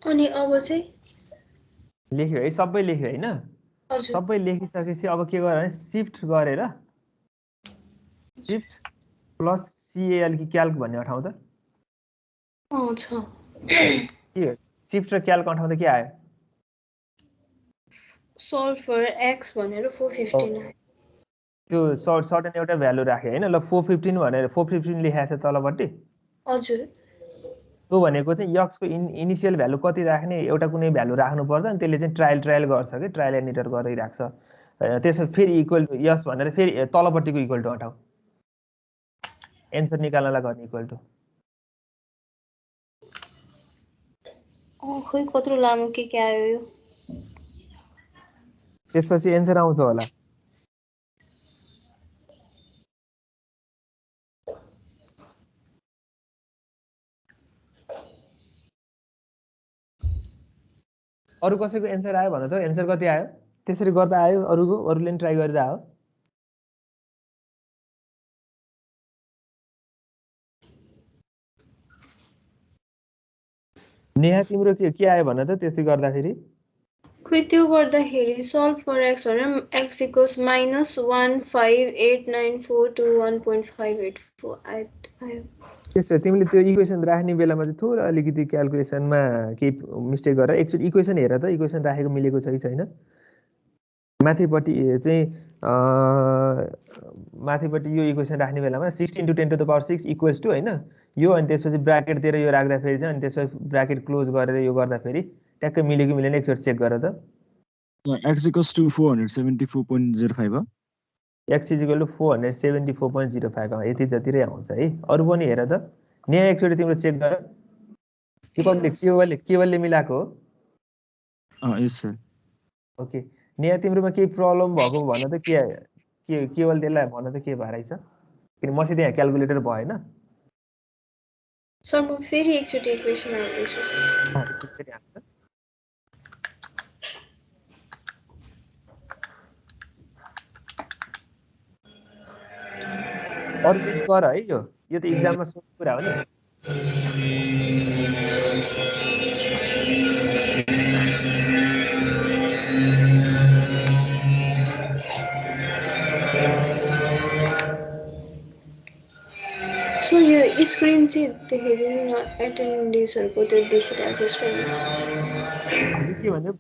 अनि अब चाहिँ लेख्यो है, सबै लेख्यो हैन? हजुर सबै लेखिसकेपछि अब के गर भने शिफ्ट गरेर शिफ्ट प्लस CAL कि क्याल्क भन्ने अठाउँदा छ के शिफ्ट र क्याल्क अठाउँदा के आयो? सल्भ फर x भनेर 415 आयो। त्यो सर्टेन एउटा भ्यालु राख्यो हैन? ल 415 भनेर 415 लेखाएको छ तलपट्टि। हजुर त्यो भनेको चाहिँ यक्सको इनिसियल भ्यालु कति राख्ने एउटा कुनै भ्यालु राख्नुपर्छ अनि त्यसले चाहिँ ट्रायल गर्छ कि ट्रायल एन्ड एरर गरिराख्छ। त्यसो फेरि इक्वल टु यस भनेर फेरि तलपट्टिको इक्वल टु हटाऊ, एन्सर निकाल्नलाई गर्ने इक्वल टु। खोइ कत्रो लामो के आयो यो। त्यसपछि एन्सर आउँछ होला। अरु कसैको एन्सर आयो भन त, एन्सर कति आयो? त्यसरी गर्दा आयो अरूले नि ट्राई गरेर आयो। नेहा तिम्रो के आयो भन त त्यस्तै गर्दाखेरि? खोइ त्यो गर्दाखेरि सल्भ फर x भनेर x इक्वल्स -1589421.584 आयो। त्यसो तिमीले त्यो इक्वेसन राख्ने बेलामा चाहिँ थोरै अलिकति क्याल्कुलेसनमा केही मिस्टेक गरेर एकचोटि इक्वेसन हेर त, इक्वेसन राखेको मिलेको छ कि छैन। माथिपट्टि चाहिँ माथिपट्टि यो इक्वेसन राख्ने बेलामा 16 × 10⁶ इक्वल्स टु हैन यो, अनि त्यसपछि ब्राकेटतिर यो राख्दाखेरि चाहिँ अनि त्यसपछि ब्राकेट क्लोज गरेर यो गर्दाखेरि ट्याक्कै मिलेको मिलेन एकचोटि चेक गर त। x equals to 474.05 हो। x = 474.05 यति जतिरै आउँछ है। अरु पनि हेर त, नेहा एकचोटि तिम्रो चेक गर। केवलले मिलाएको हो? यस सर। ओके, नेहा तिम्रोमा केही प्रब्लम भएको भन त, के केवल त्यसलाई भन त के भइरहेछ? किन मसित यहाँ क्याल्कुलेटर भएन। सर म फेरि एकचोटि इक्वेसन हाल्दैछु सर। अरु पनि गर है, यो त इक्जाममा सोध्ने कुरा हो नि। सो यो स्क्रिन चाहिँ देखाइदिनु न, एटेन्डेन्सहरुको त्यो देखिरहेको छ स्क्रिनमा। के भन्यो?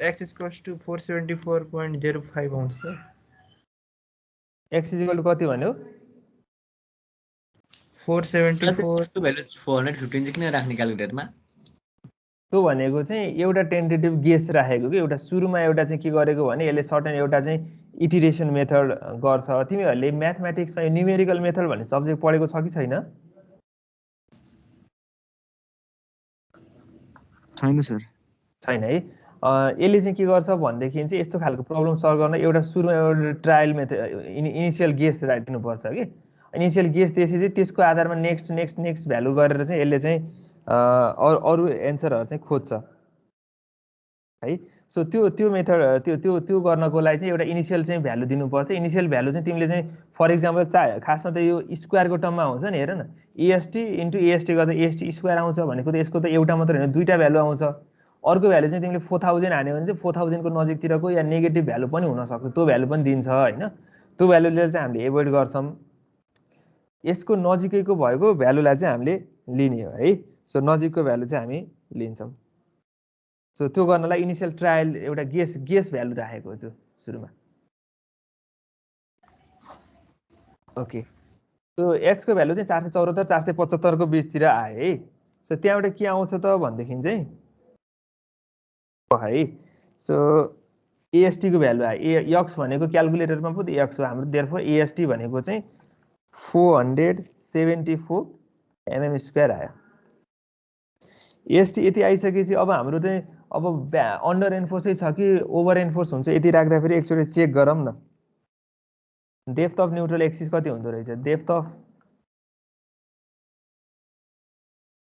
x = 474.05 आउँछ सर। x = कति भन्यो? 474। त्यो भ्यालु 415 चाहिँ किन राख्ने क्याल्कुलेटरमा? त्यो भनेको चाहिँ एउटा टेन्टेटिभ गेस राखेको कि, एउटा सुरुमा एउटा चाहिँ के गरेको भने यसले सर्टेन एउटा चाहिँ इटिरेसन मेथड गर्छ। तिमीहरूले म्याथमेटिक्समा न्युमेरिकल मेथड भन्ने सब्जेक्ट पढेको छ कि छैन? छैन सर। छैन है। यसले चाहिँ के गर्छ भनेदेखि चाहिँ यस्तो खालको प्रब्लम सल्भ गर्न एउटा सुरुमा एउटा ट्रायल मेथड इनिसियल गेस राखिदिनुपर्छ कि। इनिसियल गेस दिएपछि चाहिँ त्यसको आधारमा नेक्स्ट भ्यालु गरेर चाहिँ यसले चाहिँ अरू एन्सरहरू चाहिँ खोज्छ है। सो त्यो मेथड त्यो गर्नको लागि चाहिँ एउटा इनिसियल चाहिँ भ्यालु दिनुपर्छ। इनिसियल भ्यालु चाहिँ तिमीले चाहिँ फर इक्जाम्पल खासमा त यो स्क्वायरको टर्ममा आउँछ नि, हेर न, AST × AST गर्दा AST स्क्वायर आउँछ भनेको त यसको त एउटा मात्र होइन, दुईटा भ्यालु आउँछ। अर्को भ्यालु चाहिँ तिमीले 4000 हान्यो भने चाहिँ 4000 को नजिकतिरको या नेगेटिभ भ्यालु पनि हुनसक्छ, त्यो भ्यालु पनि दिन्छ होइन। त्यो भ्यालुले चाहिँ हामीले एभोइड गर्छौँ। यसको नजिकैको भएको भ्यालुलाई चाहिँ हामीले लिने हो है। सो नजिकको भ्यालु चाहिँ हामी लिन्छौँ। सो त्यो गर्नलाई इनिसियल ट्रायल एउटा गेस भ्यालु राखेको त्यो सुरुमा। ओके, सो एक्सको भ्यालु चाहिँ 474 475 को बिचतिर आयो है। सो त्यहाँबाट के आउँछ त भनेदेखि चाहिँ है, सो एएसटी को भ्यालु आयो। यक्स भनेको क्यालकुलेटरमा पो यक्स हो हाम्रो, देयरफोर एएसटी भनेको चाहिँ 474 mm² आयो। एएसटी यति आइसकेपछि अब हाम्रो चाहिँ अब अन्डर एन्फोर्सै छ कि ओभर एन्फोर्स हुन्छ यति राख्दाखेरि एकचोटि चेक गरौँ न। डेप्थ अफ न्युट्रल एक्सिस कति हुँदो रहेछ? डेप्थ अफ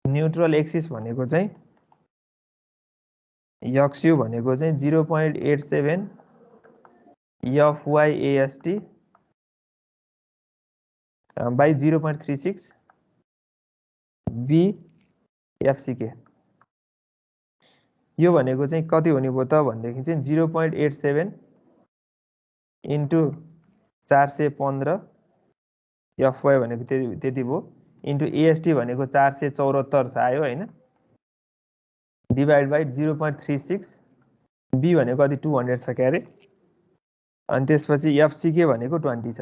न्युट्रल एक्सिस भनेको चाहिँ यक्सयु भनेको चाहिँ 0.87 FYAST बाई 0.36 BFCK। यो भनेको चाहिँ कति हुने भयो त भनेदेखि चाहिँ 0.87 इन्टु 415 FY भनेको त्यति भयो, इन्टु एएसटी भनेको 474 आयो होइन, डिभाइड बाई 0.36 बी भनेको कति 200 छ क्यारे, अनि त्यसपछि एफसीके भनेको 20 छ।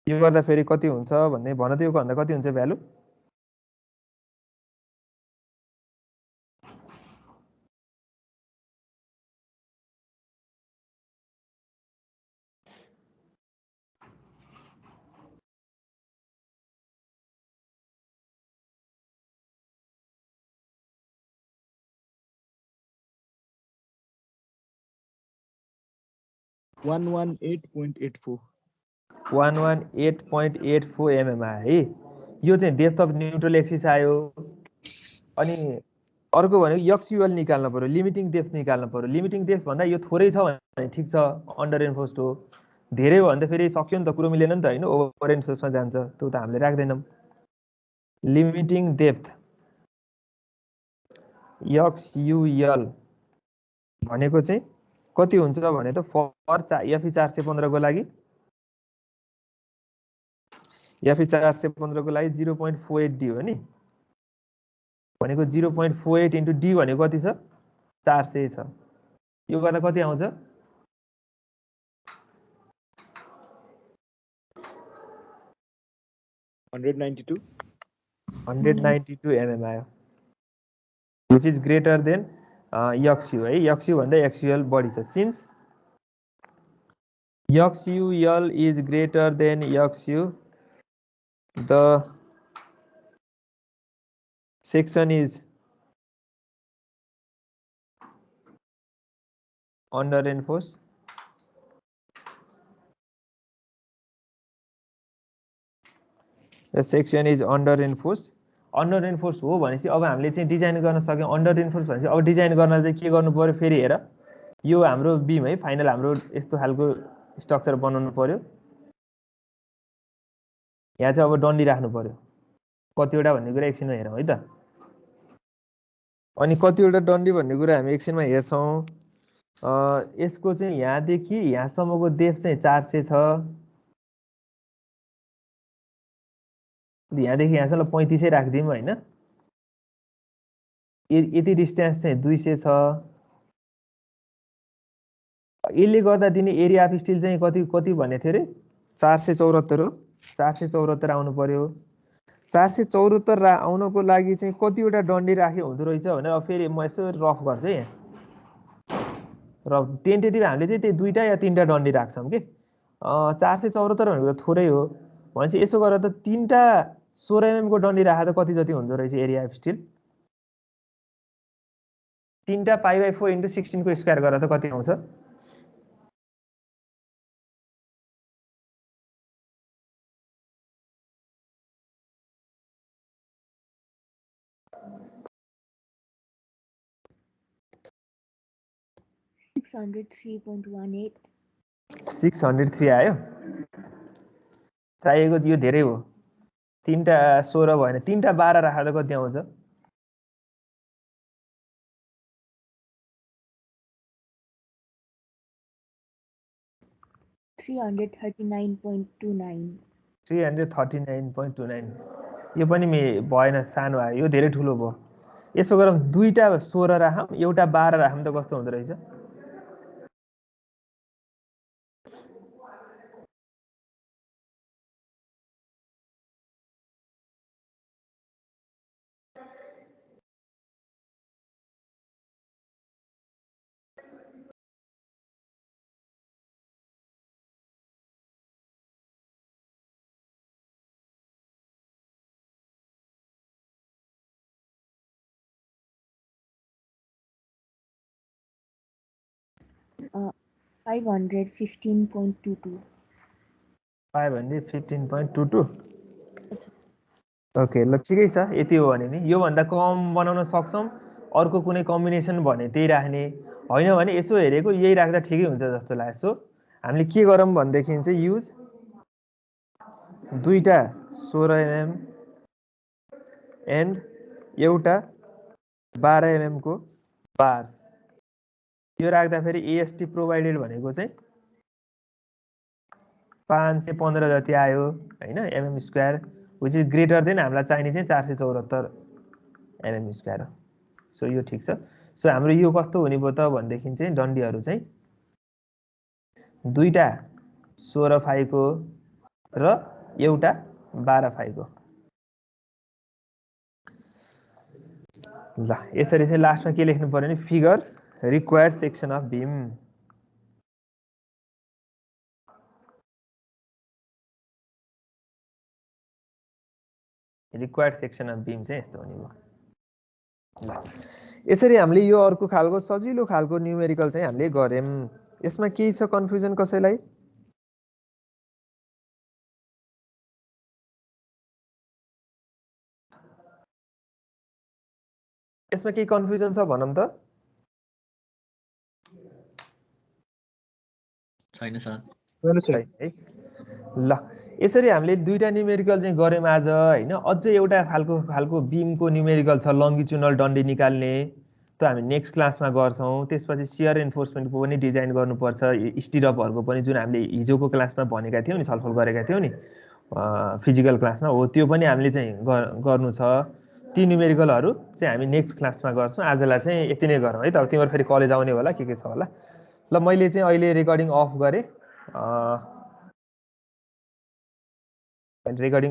यो गर्दा फेरि कति हुन्छ भन्ने भन त, यो भन्दा कति हुन्छ भ्यालु? वान 118.84 118.84 mm आयो है। यो चाहिँ डेप्थ अफ न्युट्रल एक्सिस आयो। अनि अर्को भनेको यक्सयुएल निकाल्नु पर्यो, लिमिटिङ डेप्थ निकाल्नु पर्यो। लिमिटिङ डेप्थ भन्दा यो थोरै छ भने ठिक छ, अन्डर एन्फोर्स्ड हो। धेरै हो भने त फेरि सक्यो नि त, कुरो मिलेन नि त होइन, ओभर एन्फोर्समा जान्छ, त्यो त हामीले राख्दैनौँ। लिमिटिङ डेप्थ यक्सयुएल भनेको चाहिँ कति हुन्छ भने त फर एफई 415 को लागि, एफई 415 को लागि 0.48 डी हो नि, भनेको 0.48 इन्टु डी भनेको कति छ? 400 छ। यो गर्दा कति आउँछ? 192 mm आयो, which is greater than XU है। यक्सयु भन्दा एक्सयुएल बढी छ। Since XUL is greater than XU, the section is under enforced. The section is under enforced. Under enforced हो भनेपछि अब हामीले चाहिँ डिजाइन गर्न सक्यौं। अन्डर एन्फोर्स भनेपछि अब डिजाइन गर्न चाहिँ के गर्नु पर्यो फेरि हेर, यो हाम्रो बीम है, फाइनल हाम्रो यस्तो खालको स्ट्रक्चर बनाउनु पर्यो। यहाँ चाहिँ अब डन्डी राख्नु पर्यो, कतिवटा भन्ने कुरा एकछिनमा हेरौँ है त। अनि कतिवटा डन्डी भन्ने कुरा हामी एकछिनमा हेर्छौँ। यसको चाहिँ यहाँदेखि यहाँसम्मको डेप्थ चाहिँ 400 छ, यहाँदेखि यहाँसम्म 35 राखिदिउँ होइन। यति डिस्टेन्स चाहिँ 200 छ। यसले गर्दा दिने एरिया अफ स्टिल चाहिँ कति भनेको थियो अरे? 474 हो। 474 आउनु पर्यो। 474 आउनको लागि चाहिँ कतिवटा डन्डी राखे हुँदो रहेछ भनेर अब फेरि म यसो रफ गर्छु है। र टेन्टेटिभ हामीले चाहिँ त्यही 2टा या 3टा डन्डी राख्छौँ कि 474 भनेको त थोरै हो भनेपछि यसो गरेर त 3टा 16 mm को डन्डी राखेर कति जति हुँदो रहेछ एरिया अफ स्टिल? 3टा π/4 इन्टु 16 को स्क्वायर गरेर त कति आउँछ? $603.18 603 आयो। चाहिएको यो धेरै हो। 3टा 16 भएन, 3टा 12 राखेर कति आउँछ? $339.29 यो पनि भएन, सानो आयो। यो धेरै ठुलो भयो। यसो गरौँ, दुईटा 16 राखौँ, एउटा 12 राखौँ त कस्तो हुँदो रहेछ? Uh, 515.22. 515.22 ओके, ल ठिकै छ। यति हो भने नि योभन्दा कम बनाउन सक्छौँ। अर्को कुनै कम्बिनेसन भने त्यही राख्ने, होइन भने यसो हेरेको यही राख्दा ठिकै हुन्छ जस्तो लाग्छ। सो हामीले के गरौँ भनेदेखि चाहिँ युज दुईटा 16 mm एन्ड एउटा 12 mm को बार्स। यो राख्दा फेरि एएसटी प्रोभाइडेड भनेको चाहिँ 515 जति आयो हैन, mm square, which is greater then हामीलाई चाहिने चाहिँ 474 mm स्क्वायर हो। सो यो ठिक छ। सो हाम्रो यो कस्तो हुने भयो त भनेदेखि चाहिँ डन्डीहरू चाहिँ दुईटा 16 को र एउटा 12 को। ल यसरी चाहिँ लास्टमा के लेख्नु पर्यो नि, figure required section of beam. Required section of beam चाहिँ यस्तो हुने भयो। ल यसरी हामीले यो अर्को खालको सजिलो खालको न्युमेरिकल चाहिँ हामीले गर्यौं। यसमा केही छ कन्फ्युजन कसैलाई? यसमा केही कन्फ्युजन छ भनौँ त? छैन सर। छैन है। ल यसरी हामीले दुईटा न्युमेरिकल चाहिँ गर्यौं आज हैन। अझै एउटा खालको बीमको न्युमेरिकल छ, लङ्गिचुनल डन्डी निकाल्ने। त हामी नेक्स्ट क्लासमा गर्छौं। त्यसपछि शियर एन्फोर्समेन्टको पनि डिजाइन गर्नुपर्छ, स्टिरअपहरूको पनि, जुन हामीले हिजोको क्लासमा भनेका थियौं नि, छलफल गरेका थियौं नि फिजिकल क्लासमा, हो त्यो पनि हामीले चाहिँ गर्नु छ। ती न्युमेरिकलहरू चाहिँ हामी नेक्स्ट क्लासमा गर्छौं। आजलाई चाहिँ यति नै गरौँ है त। अब तिमीहरू फेरि कलेज आउने होला, के छ होला। ल मैले चाहिँ अहिले रेकर्डिङ अफ गरेँ। रेकर्डिङ